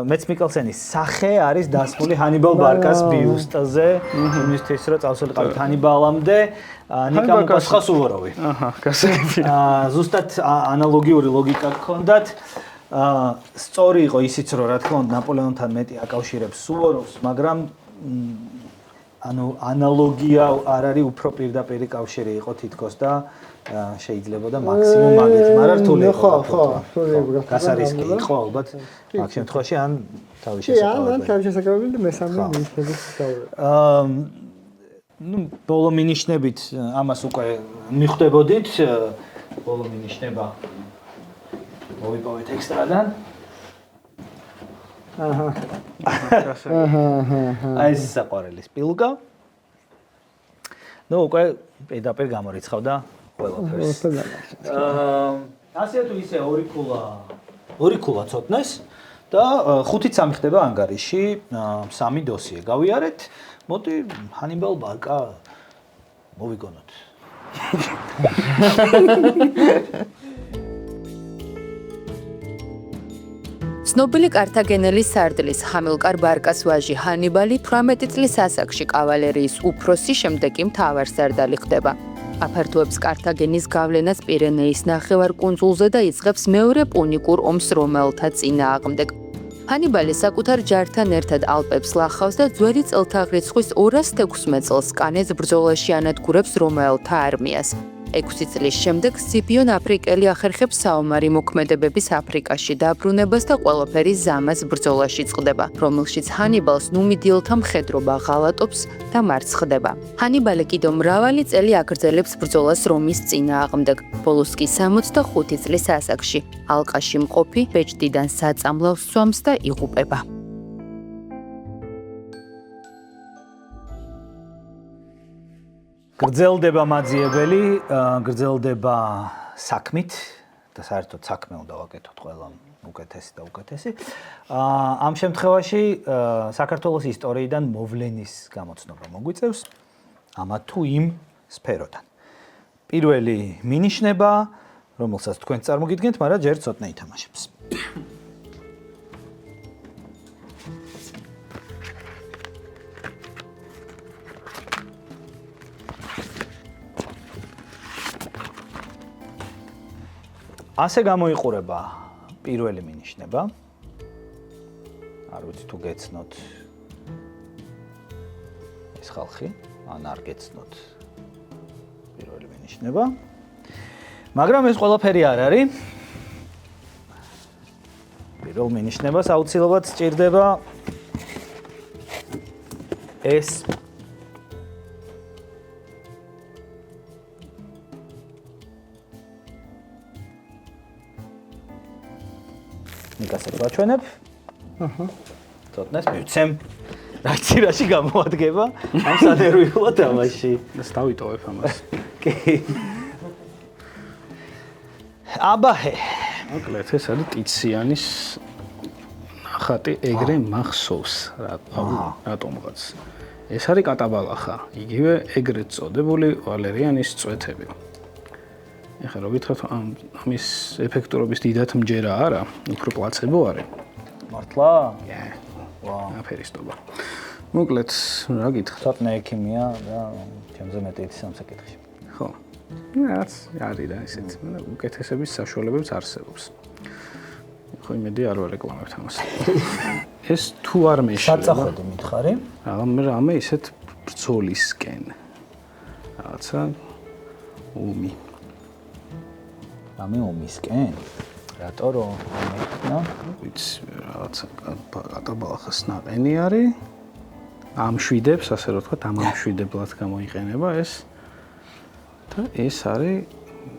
მეც მიკელსენის სახე არის დასმული ჰანიბალ ბარკას ბიუსტზე, იმისთვის რომ წავსულიყავით ჰანიბალამდე, ნიკამ უპასუხა სუვოროვი.
გასაგებია.
ზუსტად ანალოგიური ლოგიკა გქონდათ. სწორი იყო ისიც რომ რა თქმა უნდა ნაპოლეონთან მეტი აკავშირებს სუვოროვს, მაგრამ ანუ ანალოგია არ არის უფრო პირდაპირი კავშირი იყო თითქოს და შეიძლება და მაქსიმუმ მაგეთი, მაგრამ რთული იყო.
ხო, რთული.
გასარისკი იყო ალბათ მაგ შემთხვევაში ან თავის
კი, ან თავის შესაძლებელი და მესამე მინიშნებით გავუშვებ.
ნუ ბოლო მინიშნებით ამას უკვე მიხვდებოდით, ბოლო მინიშნება მოვიპოვეთ ექსტრადან. აი ეს საყვარელი სპილკა. ნუ უკვე პირდაპირ გამორიცხავდა ყველაფერს. ასე თუ ისე ორი ქულა ცოტნეს და 5-3 ხდება ანგარიში, 3 დოსიე გავიარეთ. მოდი ჰანიბალ ბარკა მოვიგონოთ.
ცნობილი კართაგენელი სარდლის ჰამილკარ ბარკას ვაჟი ჰანიბალი 18 წლის ასაკში კავალერიის უფროსი, შემდეგ კი მთავარსარდალი ხდება. აფართოებს კართაგენის გავლენას პირენეის ნახევარკუნძულზე და იწყებს მეორე პუნიკურ ომს რომაელთა წინააღმდეგ. ჰანიბალი საკუთარ ჯართან ერთად ალპებს ლახავს და ძველი წელთაღრიცხვის 216 წელს კანეს ბრძოლაში ანადგურებს რომაელთა არმიას. 6 წლის შემდეგ სციპიონ აფრიკელი ახერხებს საომარი მოქმედებების აფრიკაში დაბრუნებას და ყველაფერი ზამას ბრძოლაში წყდება, რომელშიც ჰანიბალს ნუმიდიელთა მხედრობა ღალატობს და მარცხდება. ჰანიბალი კიდევ მრავალი წელი აგრძელებს ბრძოლას რომის წინააღმდეგ, ბოლოს კი 65 წლის ასაკში ალყაში მყოფი ბეჭდიდან საწამლავს სვამს და იღუპება.
გრძელდება მაძიებელი, გრძელდება საქმით და საერთოდ საქმე უნდა ვაკეთოთ ყველა უკეთესი და უკეთესი. ამ შემთხვევაში საქართველოს ისტორიიდან მოვლენის გამოცნობა მოგვიწევს ამა თუ იმ სფეროდან. პირველი მინიშნება, რომელსაც თქვენ წარმოგიდგენთ, მაგრამ ჯერ ცოტნე ითამაშებს. ასე გამოიყურება პირველი მინიშნება. არ ვიცი თუ გეცნოთ ეს ხალხი, ან არ გეცნოთ პირველი მინიშნება. მაგრამ ეს ყველაფერი არ არის. პირველ მინიშნებას აუცილებლად სჭირდება ეს ნიკასაც ვაჩვენებ. ცოტნეს მივცემ. რაც ცირაში გამოადგება ამ სანერვიულო თამაში.
ეს დავიტოვებ ამას.
კი. აბაჰე.
მოკლედ ეს არის ტიციანის ნახატი ეგრე მახსოვს რატომღაც. ეს არის კატაბალახა, იგივე ეგრეთ წოდებული ვალერიანის წვეთები. ეხლა რო გითხრათ ამის ეფექტურობის დიდად მჯერა არა, უფრო პლაცებო არის.
მართლა?
ვაუ, აფერისტობა. მოკლედ, რა გითხრათ?
ცოტნე ექიმია და ჩემზე მეტი იცის ამ საკითხში.
ხო. რაც არის და ესეც, მაგრამ უკეთესების საშუალებებს არსებობს. ხო, იმედი არ ვარეკლამებთ ამას. ეს თუ არ მეშლება.
საწახვედი მითხარი?
რამე ისეთ ბრძოლისკენ. რაღაცა ომი.
რამე ომისკენ? რატო რომ მეხნა?
ვიცი, რაღაცა კატაბალახას ნაყენი არის. ამშვიდებს, ასე რომ ვთქვათ, ამშვიდებლად გამოიყენება ეს. და ეს არის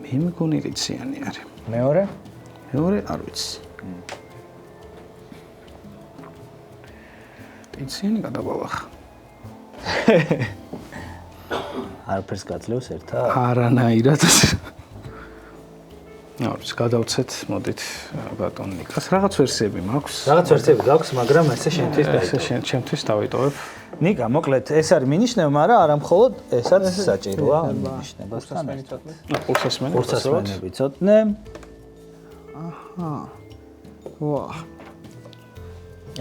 მე მგონი რიციანი არის.
მეორე?
მეორე არ ვიცი. რიციანი კატაბალახა.
არაფერს გაძლევს ერთა?
არანაირად. არის გადავცეთ, მოდით ბატონ ნიკას. რაღაც ვერსიები მაქვს.
რაღაც ვერსიები გაქვს, მაგრამ ესე შენთვის
ეს შენთვის დავიტოვებ.
ნიკა, მოკლედ ეს არის მინიშნება, მაგრამ არა მხოლოდ ესაც საჭიროა მინიშნებასთან.
პულსასმენი.
პულსასმენები ცოტნე.
აჰა. ვაჰ.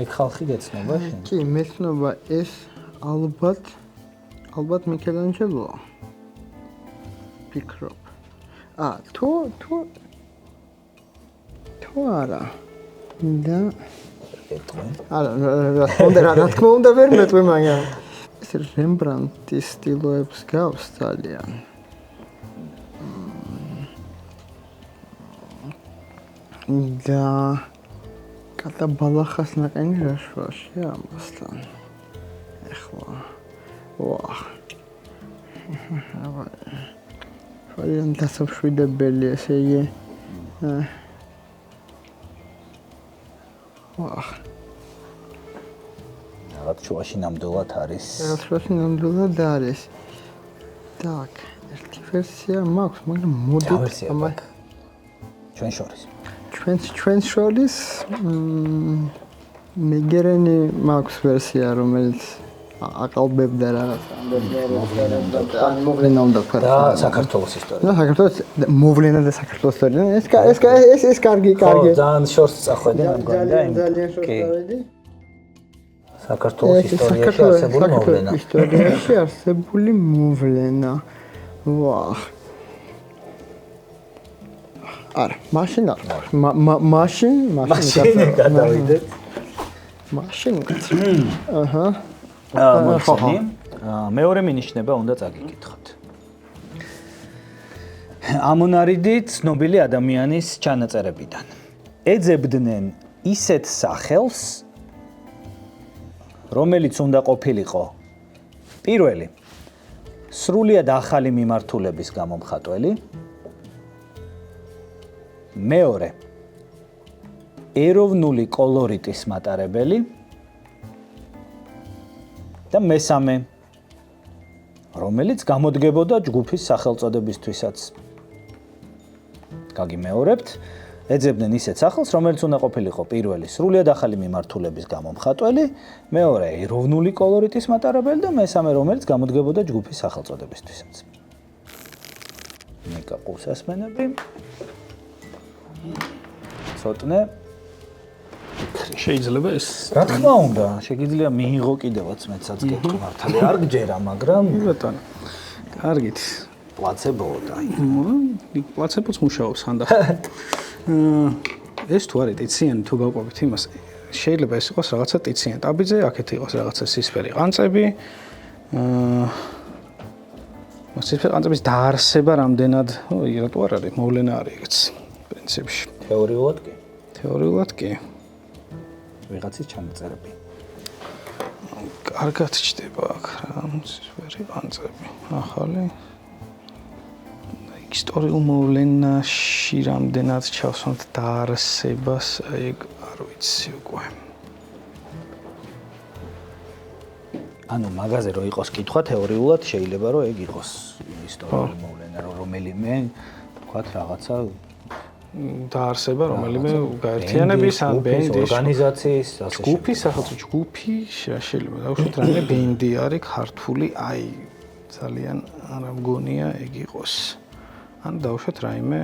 ეგ ხალხი გეცნობა შენ?
კი, მეცნობა ეს ალბათ მიქელანჯელოა. ფიქრობ. თუ არა. და რა თქმა უნდა ვერ მეტყვი მაგრამ ეს რემბრანდტის სტილოებს გავს ძალიან. და კატაბალახას ნაყენი რა შუაშია ამასთან. ეხლა ვაჰ. ძალიან დასაშვიდებელი ესე იგი. ვაჰ.
რაღაც შუაში ნამდვილად არის.
რაღაც შუაში ნამდვილად არის. так, ერთი ვერსია მაქვს, მაგრამ მოდით ამას
ჩვენ შორის.
ჩვენ შორის მეგერენი მაქვს ვერსია, რომელიც აყალბებდა რაღაც მოვლენა უნდა ვქოთ.
და საქართველოს ისტორია.
და საქართველოს მოვლენა და საქართველოს ისტორია. ეს კარგი.
ხო, ძალიან შორს წახვედი ამ გვარი და
ძალიან შორს წავედი.
საქართველოს ისტორიაში არსებული მოვლენა.
ისტორიაში არსებული მოვლენა. ვაჰ. არა, მაშინ
გადავიდეთ.
მაშინ აჰა.
მოხსნი. მეორე მინიშნება უნდა წაგიკითხოთ. ამონარიდი ცნობილი ადამიანის ჩანაწერებიდან. ეძებდნენ ისეთ სახელს, რომელიც უნდა ყოფილიყო პირველი სრულიად ახალი მიმართულების გამომხატველი, მეორე ეროვნული კოლორიტის მატარებელი და მესამე რომელიც გამოდგებოდა ჯგუფის სახელწოდებისთვისაც. გაგიმეორებთ, ეძებდნენ ისეთ სახელს, რომელიც უნდა ყოფილიყო პირველი სრულიად ახალი მიმართულების გამომხატველი, მეორე ეროვნული კოლორიტის მატარებელი და მესამე რომელიც გამოდგებოდა ჯგუფის სახელწოდებისთვისაც. ნიკა ყურსასმენები. ცოტნე
შეიძლება ეს
რა თქმა უნდა, შეგიძლია მიიღო კიდევაც მეცაც გეტყვი მართალი არ გჯერა, მაგრამ
ბატონო. კარგით.
პლაცებოა და
პლაცებოც მუშაობს ხანდახ. ეს თუ არის ტიციანი თუ გავყვებით იმას, შეიძლება ეს იყოს რაღაცა ტიციანი ტაბიძე, აქეთ იყოს რაღაცა სისფერი ყანწები. სისფერი ყანწების დაარსება რამდენად, რატო არ არის, მოვლენა არის ეგეც პრინციპში.
თეორიულად კი.
თეორიულად კი.
ვიღაცის ჩამოწერები.
კარგად ჩდება აქ რა, სისფერი ყანწები. ახალი ისტორიულ მოვლენაში რამდენად ჩავსვამთ დაარსებას, ეგ არ ვიცი უკვე.
ანუ მაგაზე რო იყოს კითხვა თეორიულად შეიძლება რომ ეგ იყოს ისტორიული მოვლენა, რომელიმე თქვათ რაღაცა
დაარსება, რომელიმე გაერთიანების ან ბენდის
ორგანიზაციის
ჯგუფი, სახელმწიფო ჯგუფი შეიძლება დავუშვათ რამე ბენდი არის ქართული, აი ძალიან არ მგონია ეგ იყოს. ან დავუშვათ რაიმე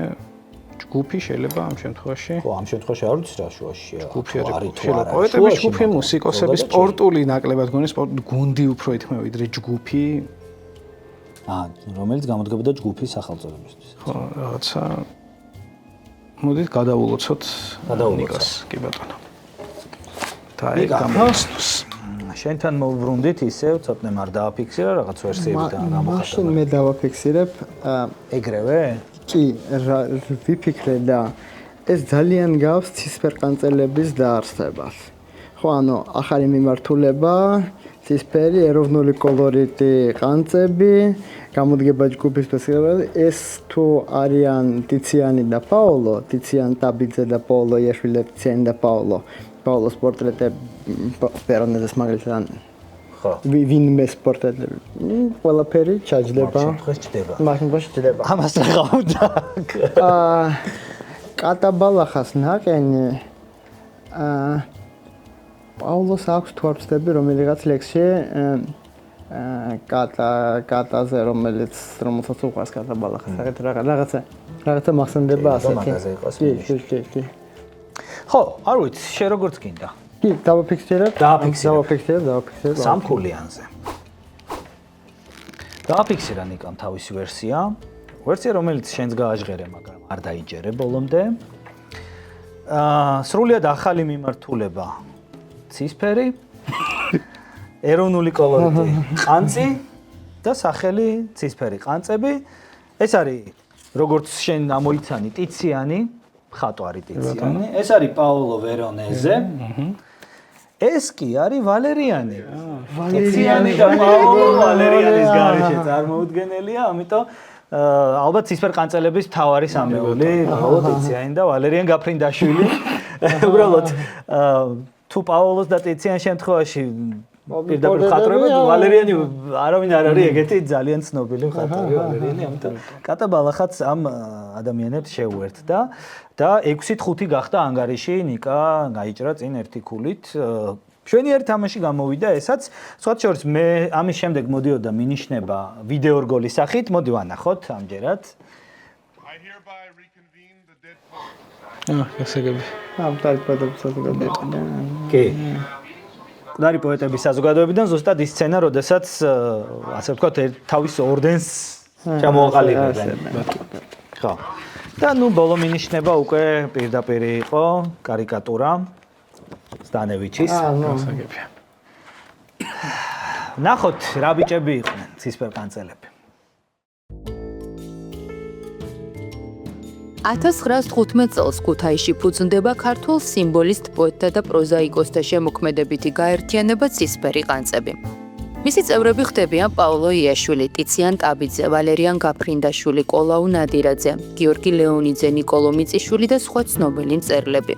ჯგუფი შეიძლება ამ შემთხვევაში.
ხო, ამ შემთხვევაში არ ვიცი რა შუაშია.
ჯგუფი არის პოეტების ჯგუფი, მუსიკოსების, სპორტული ნაკლებად გონი, გუნდი უფრო ითქმება ვიდრე ჯგუფი.
რომელიც გამოდგებოდა ჯგუფის სახელწოდებისთვის.
ხო, რაღაცა მოდით გადავულოცოთ ნიკას, კი ბატონო. და ეგ გამოსნოს.
შენთან მოვბრუნდით ისევ ცოტნე არ დააფიქსირა რაღაც ვერსიები და გამოხატა.
მაშინ მე დავაფიქსირებ
ეგრევე?
კი, ვიფიქრე და ეს ძალიან გავს ცისფერყანწელების დაარსებას. ხო, ანუ ახალი მიმართულება, ცისფერი, ეროვნული კოლორიტი, ყანწები, გამოდგება ჯგუფის პერსონაჟები, ეს თუ არიან ტიციანი და პაოლო, ტიციან ტაბიძე და პაოლო იაშვილი, ტიციანი და პაოლო. პაოლოს პორტრეტები პერონეზეს მაგალითად
ხო.
ვინმეს პორტრეტები. ყველაფერი ჩაჯდება.
დღეს ჩდება.
მაშინ ჩდება.
ამას რა გავდა?
კატაბალახას ნაყენი პაოლოს აქვს თუ არ ვცდები რომელიღაც ლექსში კატაზე რომელსაც უყვარს კატაბალახას. რაღაცა მახსენდება ასეთი. კი.
ხო, არ ვიცი, შე როგორც გინდა.
კი, დავაფიქსირებ. დავაფიქსირებ.
სამქულიანზე. დააფიქსირა ნიკამ თავისი ვერსია, რომელიც შენს გააჟღერე, მაგრამ არ დაიჯერე ბოლომდე. სრულიად ახალი მიმართულება. ცისფერი, ეროვნული კოლორიტი, ყანწი და სახელი ცისფერი ყანწები. ეს არის როგორც შენ ამოიცანი ტიციანი, ხატვარი ტიციანი. ეს არის პაოლო ვერონეზე. ეს კი არის ვალერიანი. ტიციანი და პაოლო ვალერიანის გარეშე წარმოუდგენელია, ამიტომ ალბათ ცისფერყანწელების მთავარი სამეული, პაოლო ტიციანი და ვალერიან გაფრინდაშვილი. უბრალოდ თუ პაოლოს და ტიციან შემთხვევაში პირდაპირ ხატრებად ვალერიანი არავინ არ არის ეგეთი ძალიან ცნობილი მხატვარი ვალერიანი, ამიტომ კატაბალახაც ამ ადამიანებს შეუერთდა და 6-5 გახდა ანგარიში ნიკა გაიჭრა წინ ერთი ქულით. შვენიერი თამაში გამოვიდა ესაც, სხვათა შორის მე ამის შემდეგ მოდიოდა მინიშნება ვიდეო რგოლის სახით, მოდი ვანახოთ ამჯერად.
I hereby reconvene the dead poets.
გასაგები.
ამტარი პოეტების საზოგადოებიდან.
კი. მკვდარი პოეტების საზოგადოებიდან ზუსტად ის სცენა, როდესაც ასე ვთქვათ, თავის ორდენს ჩამოაყალიბებენ. ხო. და ნუ ბოლო მინიშნება უკვე პირდაპირ იყო კარიკატურა სტანევიჩის.
გასაგები.
ნახოთ რა ბიჭები იყვნენ ცისფერყანწელები.
1915 წელს ქუთაისში ფუძნდება ქართულ სიმბოლისტ პოეტთა და პროზაიკოსთა შემოქმედებითი გაერთიანება ცისფერი ყანწები. მისი წევრები ხდებიან პაოლო იაშვილი, ტიციან ტაბიძე, ვალერიან გაფრინდაშვილი, კოლაუ ნადირაძე, გიორგი ლეონიძე, ნიკოლო მიწიშვილი და სხვა ცნობილი მწერლები.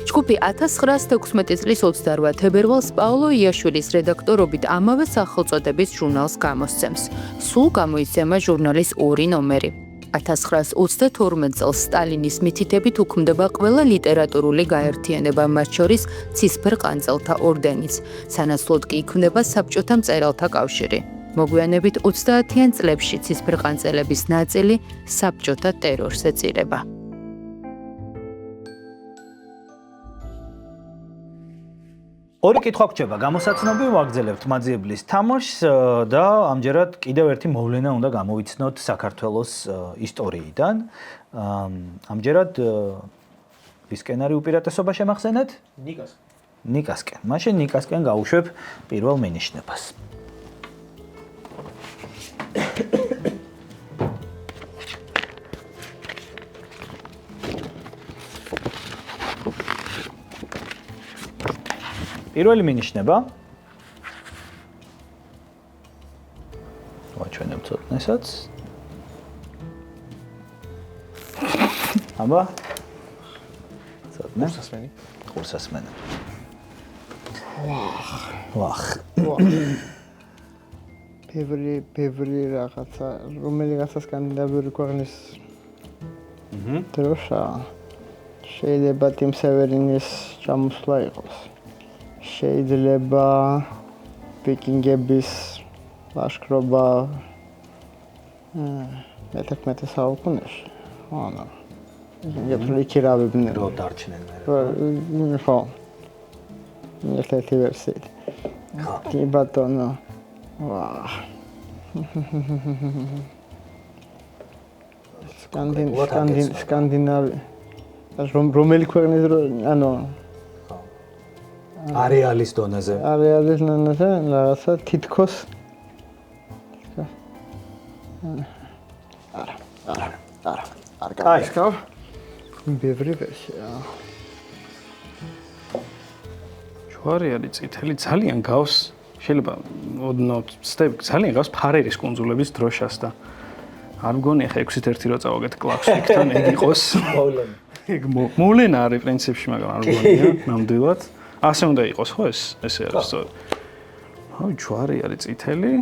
ჯგუფი 1916 წლის 28 თებერვალს პაოლო იაშვილის რედაქტორობით ამავე სახელწოდების ჟურნალს გამოსცემს. სულ გამოიცემა ჟურნალის 2 ნომერი. 1932 წელს სტალინის მითითებით უქმდება ყველა ლიტერატურული გაერთიანება, მათ შორის ცისფერ ყანწელთა ორდენიც. სანაცვლოდ კი იქმნება საბჭოთა მწერალთა კავშირი. მოგვიანებით 30-იან წლებში ცისფერ ყანწელების ნაწილი საბჭოთა ტერორს ეწირება.
ორი კითხვა გვჭება, გამოსაცნობი ვაგრძელებთ მაძიებლის თამაშს და ამჯერად კიდევ ერთი მოვლენა უნდა გამოვიცნოთ საქართველოს ისტორიიდან. ამჯერად ვისკენ არის უპირატესობა შემახსენეთ? ნიკასკენ. მაშინ ნიკასკენ გავუშვებ პირველ მინიშნებას. პირველი მინიშნება ვაჩვენებ ცოტნესაც. აბა ცოტნე ხურსასმენი. ვახ.
ბევრი რაღაცა, რომელიღაცა სკანდინავიური ქვეყნის დროშა შეიძლება ტიმ სევერინის ჩამოსვლა იყოს. შეიძლება ვიკინგების ლაშქრობა მე-11 საუკუნეში. ანუ იქ რავებდნენ.
რო დარჩნენ მე.
ხო. ერთ-ერთი ვერსიით. კი ბატონო. ვაა. სკანდინავი. რომელი ქვეყნის ანუ
არეალის დონეზე.
არეალის დონეზე რაღაცა თითქოს არ გაიგავ. ბევრი ვერსია.
ჯვარი არის წითელი ძალიან გავს შეიძლება ოდნავ ვცდები ძალიან გავს ფარერის კუნძულების დროშას და არ მგონი ახლა 6-1 რო წავაგეთ კლაქსიკთან ეგ იყოს
მოვლენა.
ეგ მოვლენა არის პრინციპში მაგრამ არ მგონია ნამდვილად ასე უნდა იყოს ხო ესე არის სწორი აი ჯვარი არის წითელი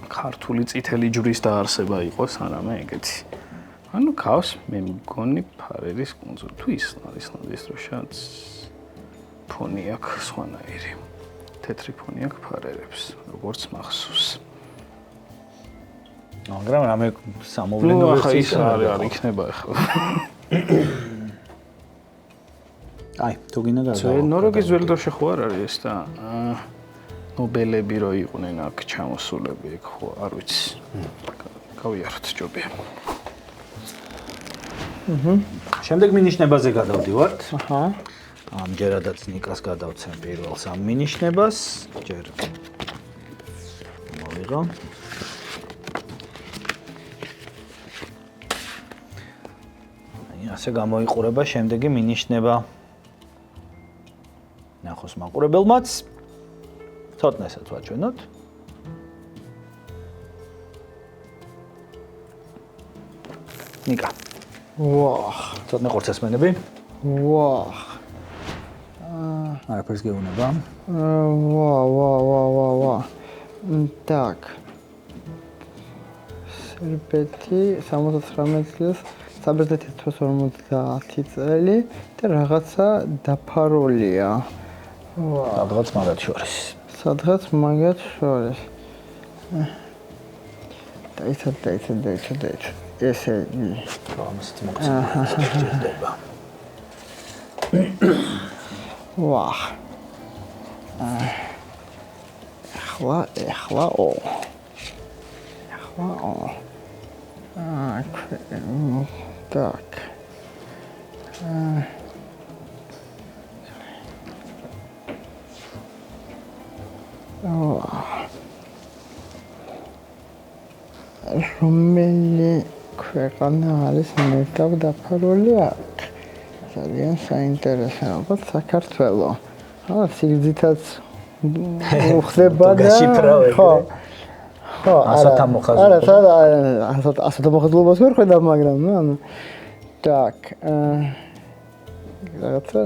ქართული წითელი ჯვრის დაარსება იყოს არამე ეგეთი ანუ გავს მე მგონი ფარერის კუნძული თუ ისლანდის დროშაც ფონი აქვს სხვანაირი. თეთრი ფონი აქვს ფარერებს, როგორც მახსოვს.
მაგრამ რამე სამოვლენო ვერსიის
არ იქნება ახლა.
აი, თუ გინდა გაგა.
ნორვეგიის ძველი დროშა ხო არ არის ეს და ნობელები რო იყვნენ აქ ჩამოსულები ეგ ხო არ ვიცი. გავიაროთ ჯობია.
შემდეგ მინიშნებაზე გადავდივართ.
აჰა.
ამჯერადაც ნიკას გადავცემ პირველ სამ მინიშნებას. ჯერ მოვიღო. ასე გამოიყურება შემდეგი მინიშნება. ნახოს მაყურებელმაც. ცოტნესაც ვაჩვენოთ. ნიკა.
ვაჰ,
ცოტნე ყურცესმენები.
ვაჰ.
არაფერს გეუბნება.
ვა. Так. სერბეთი 79 წელს, საბერძნეთი 50 წელი და რაღაცა დაფარულია. ვა.
სადღაც მაგათ შორის.
სადღაც მაგათ შორის. დაიცადე. ესე
ამასიც მოგწესდება.
ვაჰ. ეხლა ო. Так. რომელი ქვეყანა არის მეტად დაფარული აქ? ძალიან საინტერესო, ალბათ საქართველო. სიგრძითაც უხდება და ხო.
ასოთა მოხაზულობა.
ასოთა მოხაზულობას ვერ ხედავ, მაგრამ ანუ так. რაღაცა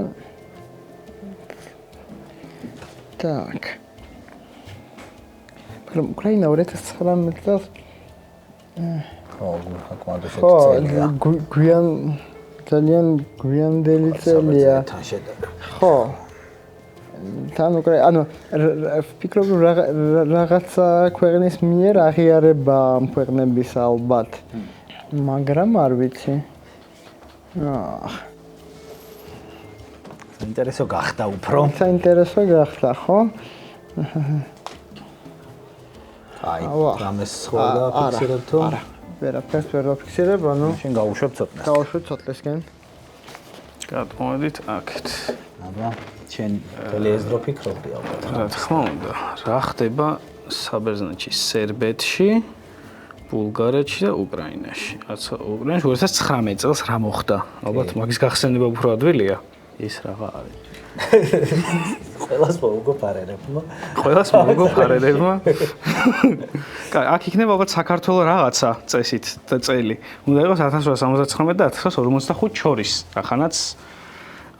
так. მაგრამ უკრაინა 2019 წელს
ხო, აკმადო
ხო,
შეწელია.
ძალიან გვიანდელი წელია.
თან შედარებით.
ხო. თან უკვე, ანუ ვფიქრობ რაღაცა ქვეყნის მიერ აღიარება ამ ქვეყნების ალბათ. მაგრამ არ ვიცი.
საინტერესო გახდა უფრო.
საინტერესო გახდა, ხო?
აი, რამეს სხვა დაფიქსირებ თუ?
არა. ვერაფერს ვერ დაფიქსირებ, ანუ
შენ გაუშვებ ცოტნეს.
გავუშვებ ცოტნესკენ.
გადმოვედით აქეთ.
აბა, შენ მთელი ეს დრო ფიქრობდი ალბათ.
რა თქმა უნდა, რა ხდება საბერძნეთში, სერბეთში, ბულგარეთში და უკრაინაში. რაცა უკრაინაში 2019 წელს რა მოხდა? ალბათ მაგის გახსენება უფრო ადვილია. ის რაღა არის.
ყველას მოგოფარერებმა.
ყველას მოგოფარერებმა. კაი, აქ იქნება ალბათ საქართველოს რაღაცა წესით და წელი. უნდა იყოს 1879 და 1845 შორის, ახანაც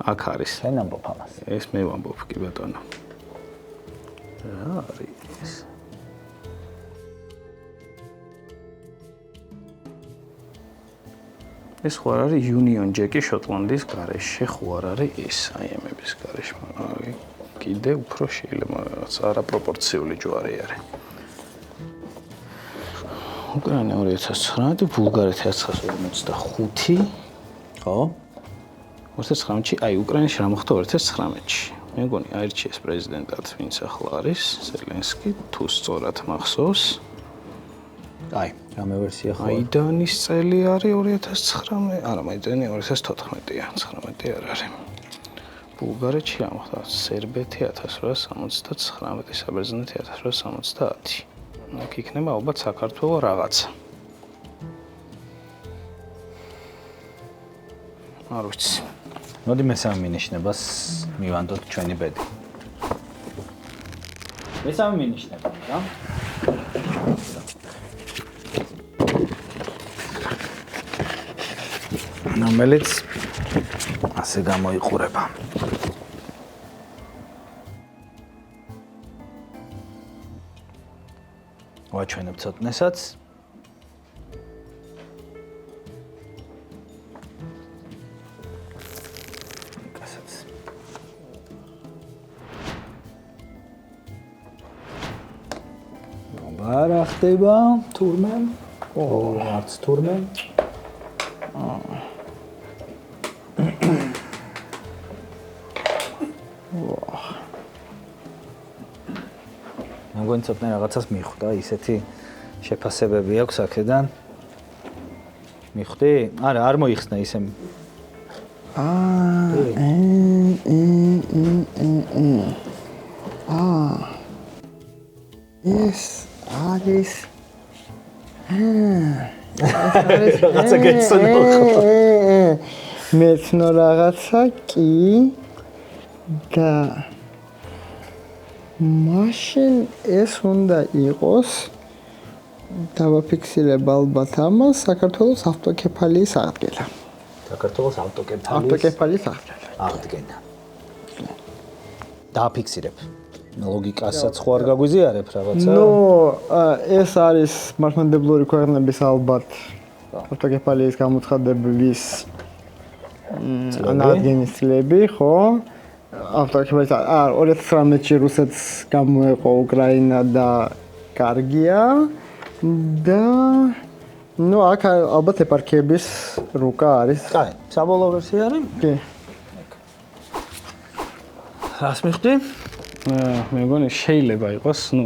აქ არის.
შენ ამბობ ამას.
ეს მე ვამბობ, კი ბატონო. რა არის? ეს ხო არ არის Union Jack-ი შოტლანდიის გარეშე, ხო არ არის ეს IM-ების გარეშე, მაგრამ კიდე უფრო შეიძლება რაღაც არაპროპორციული ჯვარი არის. უკრაინა 2019, ბულგარეთი 1945, ხო? 2019-ში, აი უკრაინაში რა მოხდა 2019-ში? მე მგონი აირჩიეს პრეზიდენტად, ვინც ახლა არის, ზელენსკი, თუ სწორად მახსოვს.
აი, რამე ვერსია ხო?
მაიდანის წელი არის 2019, არა, მაიდანი 2014-ია, 19 არ არის. ბულგარეთში რა მოხდა? სერბეთი 1879, საბერძნეთი 1870. აქ იქნება ალბათ საქართველოს რაღაცა. არ ვიცი.
მოდი მესამე მინიშნებას მივანდოთ ჩვენი ბედი. მესამე მინიშნება, რა? რომელიც ასე გამოიყურება. ვაჩვენებ ცოტნესაც. რა ხდება თურმე? არც თურმე. მგონი ცოტნე რაღაცას მიხვდა, ისეთი შეფასებები აქვს აქედან. მიხვდი? არა, არ მოიხსნა ისე.
ეს არის
რაღაცა გეცნო ხო?
მეცნო რაღაცა კი და მაშინ ეს უნდა იყოს დავაფიქსირებ ალბათ ამას საქართველოს ავტოკეფალიის აღდგენა.
საქართველოს ავტოკეფალიის აღდგენა. დააფიქსირებ. ლოგიკასაც ხო არ გაგვიზიარებ რაღაცა?
ნუ ეს არის მართლმადიდებლური ქვეყნების ალბათ ავტოკეფალიის გამოცხადების აღდგენის წლები, ხო? ავტოკეფალიის 2019-ში რუსეთს გამოეყო უკრაინა და კარგია და ნუ აქ ალბათ ეპარქიების რუკა არის.
კაი, საბოლოო ვერსია არის?
კი.
რას მიხვდი?
მე მგონი შეიძლება იყოს, ნუ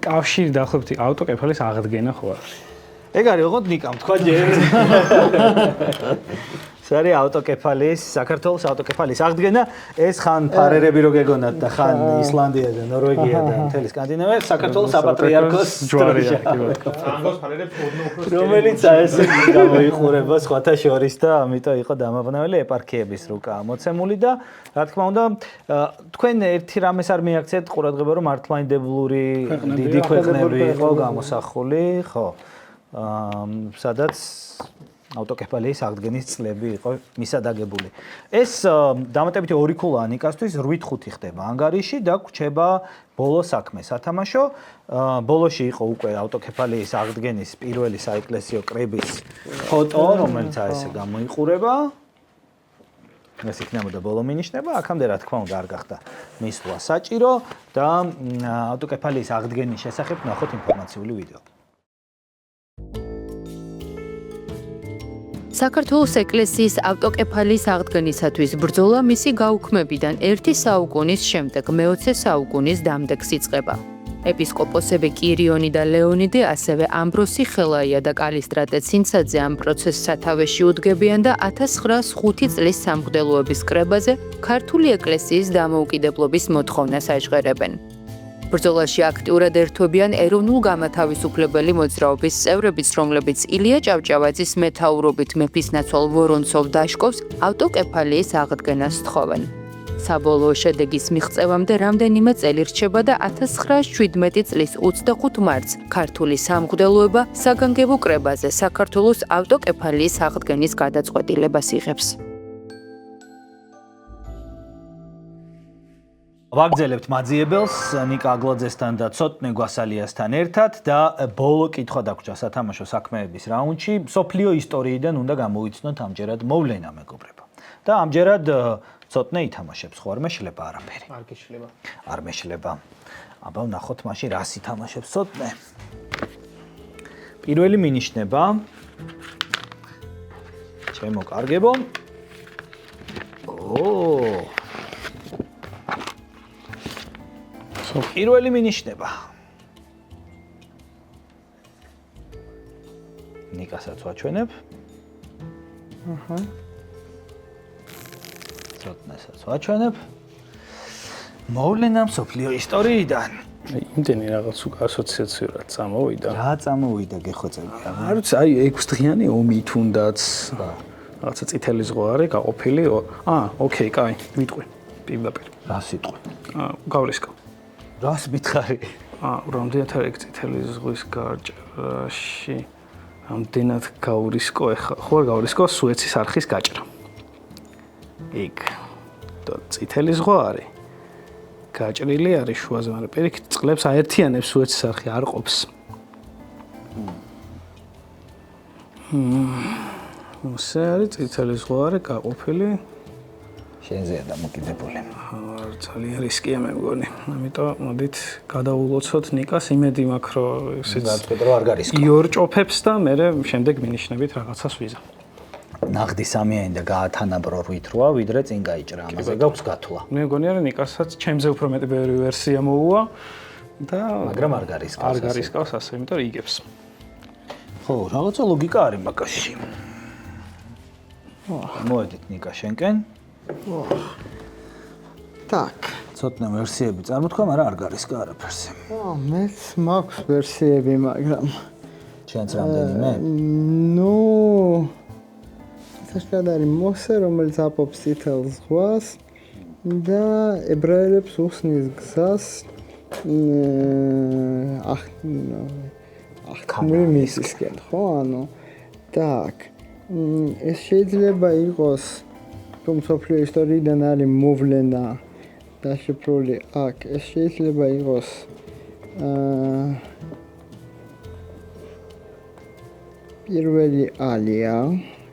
კავშირი დაახლოებით ავტოკეფალის აღდგენა ხო არის.
ეგ არის ოღონდ ნიკამ თქვა ჯერ. ეს არის ავტოკეფალიის, საქართველოს ავტოკეფალიის აღდგენა, ეს ხან ფარერები რო გეგონათ და ხან ისლანდია და ნორვეგია და მთელი სკანდინავია, საქართველოს საპატრიარქოს
ჯვარია.
ანგოს ფარერებს ოდნავ უფრო
რომელიც ასე გამოიყურება სხვათა შორის და ამიტომ იყო დამაბნეველი ეპარქიების რუკა მოცემული და რა თქმა უნდა თქვენ ერთი რამეს არ მიაქცეთ ყურადღება რომ მართლმადიდებლური დიდი ქვეყნები იყო გამოსახული, ხო? სადაც ავტოკეფალიის აღდგენის წლები იყო მისადაგებული. ეს დამატებითი ორი ქულა ნიკასთვის 8-5 ხდება ანგარიში და გვჩება ბოლო საქმე სათამაშო. ბოლოში იყო უკვე ავტოკეფალიის აღდგენის პირველი საეკლესიო კრების ფოტო, რომელიც ესე გამოიყურება. ეს იქნებოდა ბოლო მინიშნება, აქამდე რა თქმა უნდა არ გახდა მისვლა საჭირო და ავტოკეფალიის აღდგენის შესახებ ნახოთ ინფორმაციული ვიდეო.
საქართველოს ეკლესიის ავტოკეფალიის აღდგენისათვის ბრძოლა მისი გაუქმებიდან 1 საუკუნის შემდეგ მე-20 საუკუნის დამდეგს იწყება. ეპისკოპოსები კირიონი და ლეონიდე, ასევე ამბროსი ხელაია და კალისტრატე ცინცაძე ამ პროცესს სათავეში უდგებიან და 1905 წლის სამღვდელოების კრებაზე ქართული ეკლესიის დამოუკიდებლობის მოთხოვნას აჟღერებენ. ბრძოლაში აქტიურად ერთვებიან ეროვნულ-გამათავისუფლებელი მოძრაობის წევრებიც, რომლებიც ილია ჭავჭავაძის მეთაურობით მეფისნაცვალ ვორონცოვ დაშკოვს ავტოკეფალიის აღდგენას თხოვენ. საბოლოო შედეგის მიღწევამდე რამდენიმე წელი რჩება და 1917 წლის 25 მარტს ქართული სამღვდელოება საგანგებო კრებაზე საქართველოს ავტოკეფალიის აღდგენის გადაწყვეტილებას იღებს.
ვაგრძელებთ მაძიებელს ნიკა აგლაძესთან და ცოტნე გვასალიასთან ერთად და ბოლო კითხვა დაგვრჩა სათამაშო საქმეების რაუნდში. მსოფლიო ისტორიიდან უნდა გამოვიცნოთ ამჯერად მოვლენა, მეგობრებო. და ამჯერად ცოტნე ითამაშებს, ხო არ მეშლება არაფერი.
არ გიშლება.
არ მეშლება. აბა ვნახოთ მაშინ რას ითამაშებს ცოტნე. პირველი მინიშნება ჩემო კარგებო. პირველი მინიშნება. ნიკასაც ვაჩვენებ. ცოტნესაც ვაჩვენებ. მოვლენა მსოფლიო ისტორიიდან.
იმდენი რაღაც უკვე ასოციაციურად წამოვიდა.
რა წამოვიდა გეხოცებია?
არ ვიცი, აი 6 დღიანი ომი თუნდაც. რაღაცა წითელი ზღვა არის გაყოფილი. ოკეი, კაი, ვიტყვი. პირდაპირ.
რა სიტყვი?
გავლისკო.
რას მითხარი?
რამდენად არის წითელი ზღვის გარჭერაში? რამდენად გავრისკო ეხა? ხო არ გავრისკო სუეცის არხის გაჭრა. იქ და წითელი ზღვა არის. გაჭრილი არის შუაზე, მაგრამ პირიქით წყლებს აერთიანებს სუეცის არხი არ ყოფს. ესე არის წითელი ზღვა არის გაყოფილი.
შენზეა დამოკიდებული.
ძალიან რისკია მე მგონი. ამიტომ მოდით გადავულოცოთ ნიკას, იმედი მაქვს რომ ესეც
არ გარისკო.
იორჭოფებს და მე შემდეგ მინიშნებით რაღაცას ვიზა.
ნახდი სამიანი და გაათანაბრო 8-8, ვიდრე წინ გაიჭრა. ამაზე გაქვს გათვლა.
მე მგონი არა ნიკასაც ჩემზე უფრო მეტი ბევრი ვერსია მოუვა და
მაგრამ არ გარისკავს.
არ გარისკავს ასე, იმიტომ რომ იგებს.
ხო, რაღაცა ლოგიკა არის მაგაში. მოდით ნიკა შენკენ.
Так.
ცოტნე ვერსიები წარმოთქვა, მაგრამ არ გარისკა არაფერს.
მეც მაქვს ვერსიები, მაგრამ
ჩვენც რამდენიმე?
ნუ საერთოდ არის მოსე, რომელიც აპობს წითელ ზღვას და ებრაელებს უსნის გზას ახთმული მისისკენ, ხო? ანუ так. ეს შეიძლება იყოს თუ მსოფლიო ისტორიიდან არის მოვლენა დაშიფრული აქ, ეს შეიძლება იყოს პირველი ალია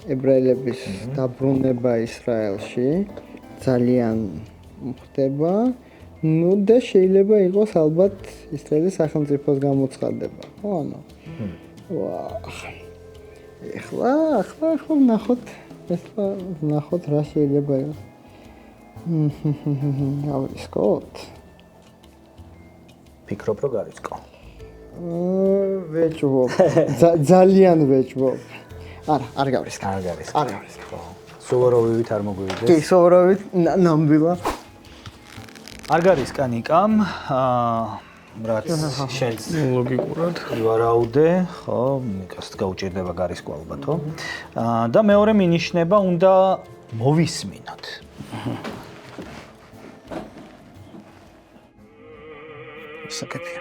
ებრაელების დაბრუნება ისრაელში ძალიან ხდება. ნუ და შეიძლება იყოს ალბათ ისრაელის სახელმწიფოს გამოცხადება. ხო, ანუ ეხლა ნახოთ რა შეიძლება იყოს. გავისკოთ.
ფიქრობ რომ გარისკო.
ვეჭვობ. ძალიან ვეჭვობ. არ გავისკო.
არ გარისკო.
არ გავისკო.
სოვოროვივით არ მოგვივიდეს.
კი, სოვოროვით ნამდვილა.
არ გარისკა ნიკამ. რაც შენს
ლოგიკურად
ვარაუდე, ხო, ნიკას გაუჭირდება გარისკო ალბათო. და მეორე მინიშნება უნდა მოვისმინოთ.
საკეთია.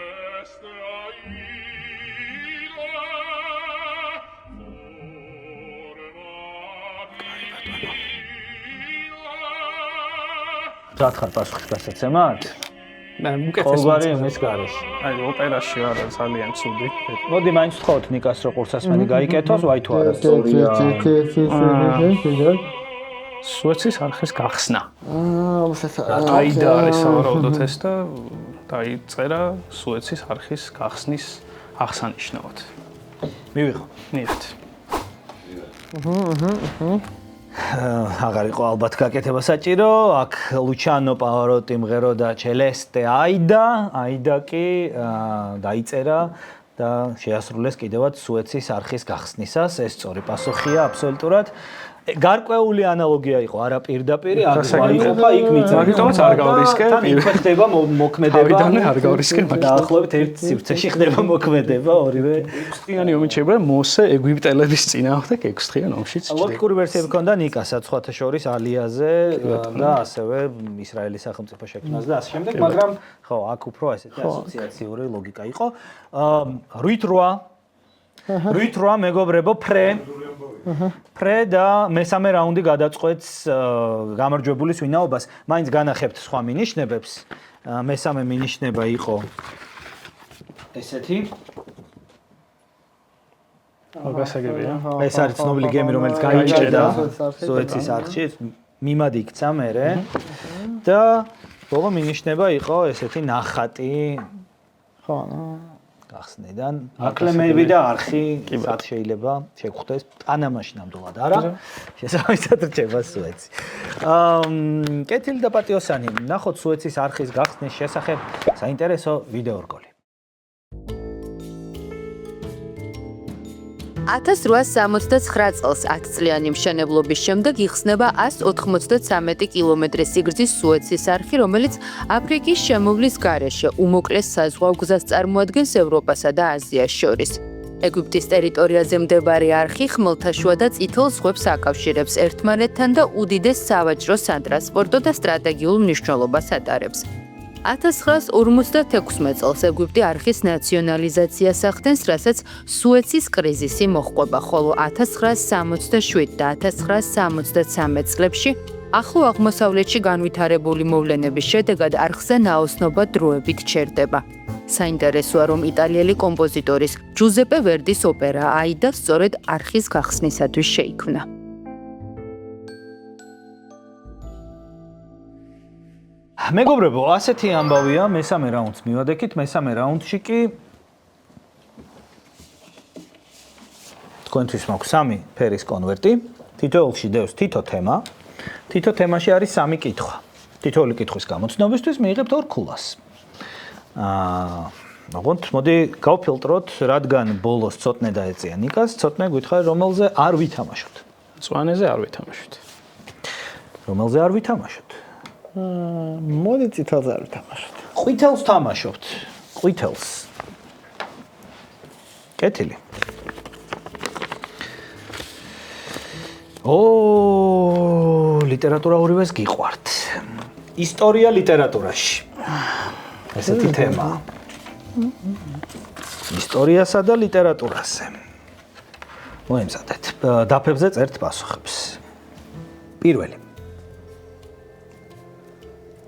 რა ხარ პასუხის გასაცემად?
მე უკეთეს
ყოველგვარი იმის გარეშე.
აი ოპერაში არა ძალიან ცუდი.
მოდი მაინც ვთხოვთ ნიკას რო ყურსასმენი გაიკეთოს, ვაი თუ არა.
სუეცის არხის გახსნა.
აა,
აიდა არის სავარაუდოდ ეს და დაიწერა სუეცის არხის გახსნის აღსანიშნავად.
მივიღო.
მიერთ.
აღარ იყო ალბათ გაკეთება საჭირო. აქ ლუჩანო პავაროტი მღერო და ჩელესტე აიდა კი დაიწერა და შეასრულეს კიდევაც სუეცის არხის გახსნისას. ეს სწორი პასუხია აბსოლუტურად. გარკვეული ანალოგია იყო, არა პირდაპირი, აიყოფა იქ მიწა.
მაგიტომაც არ გავრისკე.
თან იქ ხდება მოქმედება.
თავიდანვე არ გავრისკე, მაგრამ
დაახლოებით ერთ სივრცეში ხდება მოქმედება, ორივე.
ექვსდღიანი ომი შეიძლება მოსე ეგვიპტელების წინააღმდეგ ექვსდღიან ომშიც.
ლოგიკური ვერსიები ჰქონდა ნიკასაც სხვათა შორის ალიაზე და ასევე ისრაელის სახელმწიფო შექმნას და ასე შემდეგ, მაგრამ ხო, აქ უფრო ესეთი ასოციაციური ლოგიკა იყო. 8-8 მეგობრებო, ფრე და მესამე რაუნდი გადაწყვეტს გამარჯვებულის ვინაობას. მაინც განახებთ სხვა მინიშნებებს. მესამე მინიშნება იყო ესეთი.
გასაგებია.
ეს არის ცნობილი გემი, რომელიც გაიჭერდა სუეცის არხში, მიმად იქცა მერე და ბოლო მინიშნება იყო ესეთი ნახატი
ხო,
გახსნიდან. აკლემები და არხი სად შეიძლება შეგხვდეს პანამაში ნამდვილად არა. შესაბამისად რჩება სუეცი. კეთილი და პატიოსანი, ნახოთ სუეცის არხის გახსნის შესახებ საინტერესო ვიდეო რგოლი.
1869 წელს 10 წლიანი მშენებლობის შემდეგ იხსნება 193 კილომეტრის სიგრძის სუეცის არხი, რომელიც აფრიკის შემოვლის გარეშე უმოკლეს საზღვაო გზას წარმოადგენს ევროპასა და აზიას შორის. ეგვიპტის ტერიტორიაზე მდებარე არხი ხმელთაშუა და წითელ ზღვებს აკავშირებს ერთმანეთთან და უდიდეს სავაჭრო, სატრანსპორტო და სტრატეგიულ მნიშვნელობას ატარებს. 1956 წელს ეგვიპტე არხის ნაციონალიზაციას ახდენს, რასაც სუეცის კრიზისი მოჰყვება, ხოლო 1967 და 1973 წლებში ახლო აღმოსავლეთში განვითარებული მოვლენების შედეგად არხზე ნაოსნობა დროებით ჩერდება. საინტერესოა, რომ იტალიელი კომპოზიტორის ჯუზეპე ვერდის ოპერა აიდა სწორედ არხის გახსნისათვის შეიქმნა.
მეგობრებო, ასეთი ამბავია მესამე რაუნდს მივადექით. მესამე რაუნდში კი თქვენთვის მაქვს 3 ფერის კონვერტი. თითოეულში დევს თითო თემა. თითო თემაში არის 3 კითხვა. თითოეული კითხვის გამოცნობისთვის მიიღებთ 2 ქულას. ოღონდ მოდი გავფილტროთ, რადგან ბოლოს ცოტნე დაეწია ნიკას, ცოტნე გითხარი, რომელზე არ ვითამაშოთ.
მწვანეზე არ ვითამაშოთ.
რომელზე არ ვითამაშოთ?
მოდი წითელზე არ ვითამაშოთ.
ყვითელს თამაშობთ. ყვითელს. კეთილი. ლიტერატურა ორივეს გიყვართ. ისტორია ლიტერატურაში. ესეთი თემაა. ისტორიასა და ლიტერატურაზე. მოემზადეთ. დაფებზე წერთ პასუხებს. პირველი.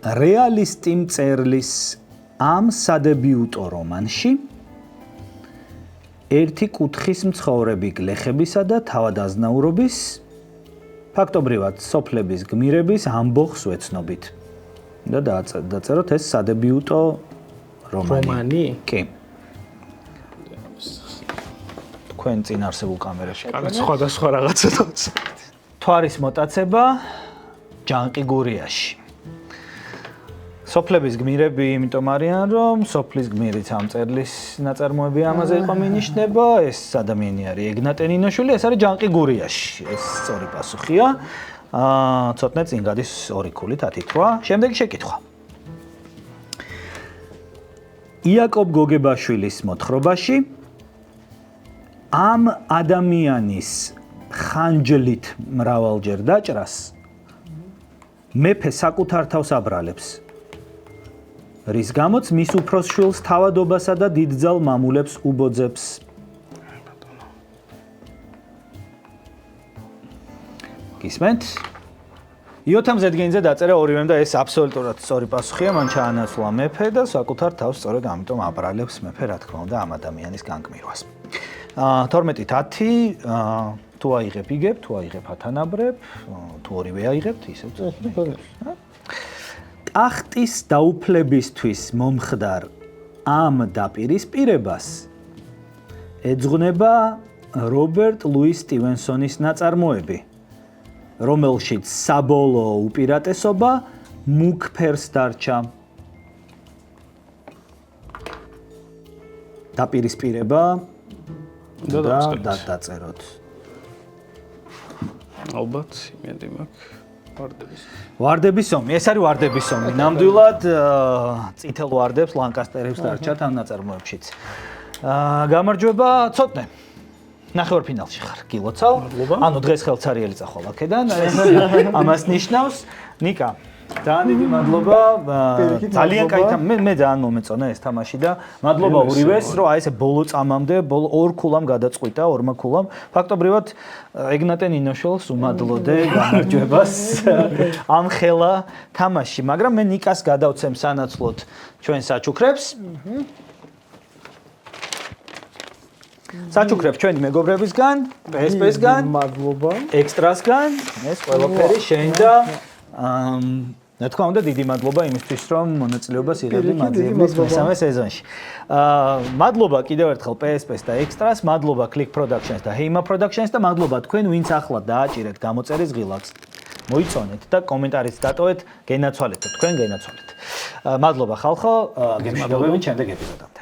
რეალისტი მწერლის ამ სადებიუტო რომანში ერთი კუთხის მცხოვრები გლეხებისა და თავადაზნაურობის, ფაქტობრივად სოფლების გმირების ამბოხს ვეცნობით. და დაწეროთ ეს სადებიუტო რომანი. კი. თქვენ წინ არსებულ კამერაში.
სხვადასხვა რაღაცა დავწერთ.
თვარის მოტაცება ჯანყი გურიაში. სოფლების გმირები იმიტომ არიან, რომ სოფლის გმირიც ამ წერლის ნაწარმოები ამაზე იყო მინიშნება, ეს ადამიანი არის ეგნატე ნინოშვილი, ეს არის ჯანყი გურიაში. ეს სწორი პასუხია. ცოტნე წინ გადის 2 ქულით 10-8. შემდეგი შეკითხვა. იაკობ გოგებაშვილის მოთხრობაში ამ ადამიანის ხანჯლით მრავალჯერ დაჭრას მეფე საკუთარ თავს აბრალებს. რის გამოც მის უფროს შვილს თავადობასა და დიდძალ მამულებს უბოძებს. გისმენთ? იოთამ ზედგენიძე დაწერა ორივემ და ეს აბსოლუტურად სწორი პასუხია, მან ჩაანაცვლა მეფე და საკუთარ თავს სწორედ ამიტომ აბრალებს მეფე, რა თქმა უნდა, ამ ადამიანის განკმირვას. 12-10 თუ აიღებ, იგებ, თუ აიღებ ათანაბრებ, თუ ორივე აიღებთ, ისევ წახვიდეთ. ტახტის დაუფლებისთვის მომხდარ ამ დაპირისპირებას ეძღვნება რობერტ ლუის სტივენსონის ნაწარმოები, რომელშიც საბოლოო უპირატესობა მუქ ფერს დარჩა. დაპირისპირება და დაწეროთ.
ალბათ იმედი მაქვს ვარდების.
ვარდების ომი, ეს არის ვარდების ომი. ნამდვილად წითელ ვარდებს ლანკასტერებს დარჩათ ამ ნაწარმოებშიც. გამარჯვება, ცოტნე. ნახევარფინალში ხარ, გილოცავ. ანუ დღეს ხელცარიელი წახვალ აქედან. ამას ნიშნავს ნიკა. ძალიან დიდი მადლობა. ძალიან კაი მე ძალიან მომეწონა ეს თამაში და მადლობა ორივეს, რომ აი ესე ბოლო წამამდე, ბოლო ორ ქულამ გადაწყვიტა, ორმა ქულამ. ფაქტობრივად ეგნატე ნინოშელს უმადლოდე გამარჯვებას ამ ხელა თამაში, მაგრამ მე ნიკას გადავცემ სანაცვლოდ ჩვენ საჩუქრებს. საჩუქრებს ჩვენი მეგობრებისგან, PSP-სგან,
მადლობა.
ექსტრასგან, ეს ყველაფერი შენ და რა თქმა უნდა დიდი მადლობა იმისთვის რომ მონაწილეობას იღებდი მადლების მესამე სეზონში. მადლობა კიდევ ერთხელ PSP-ს და ექსტრას, მადლობა Click Productions და Heima Productions და მადლობა თქვენ ვინც ახლა დააჭირეთ გამოწერის ღილაკს. მოიწონეთ და კომენტარიც დატოვეთ, გენაცვალეთ და თქვენ გენაცვალეთ. მადლობა ხალხო, გემშვიდობებით შემდეგ ეპიზოდამდე.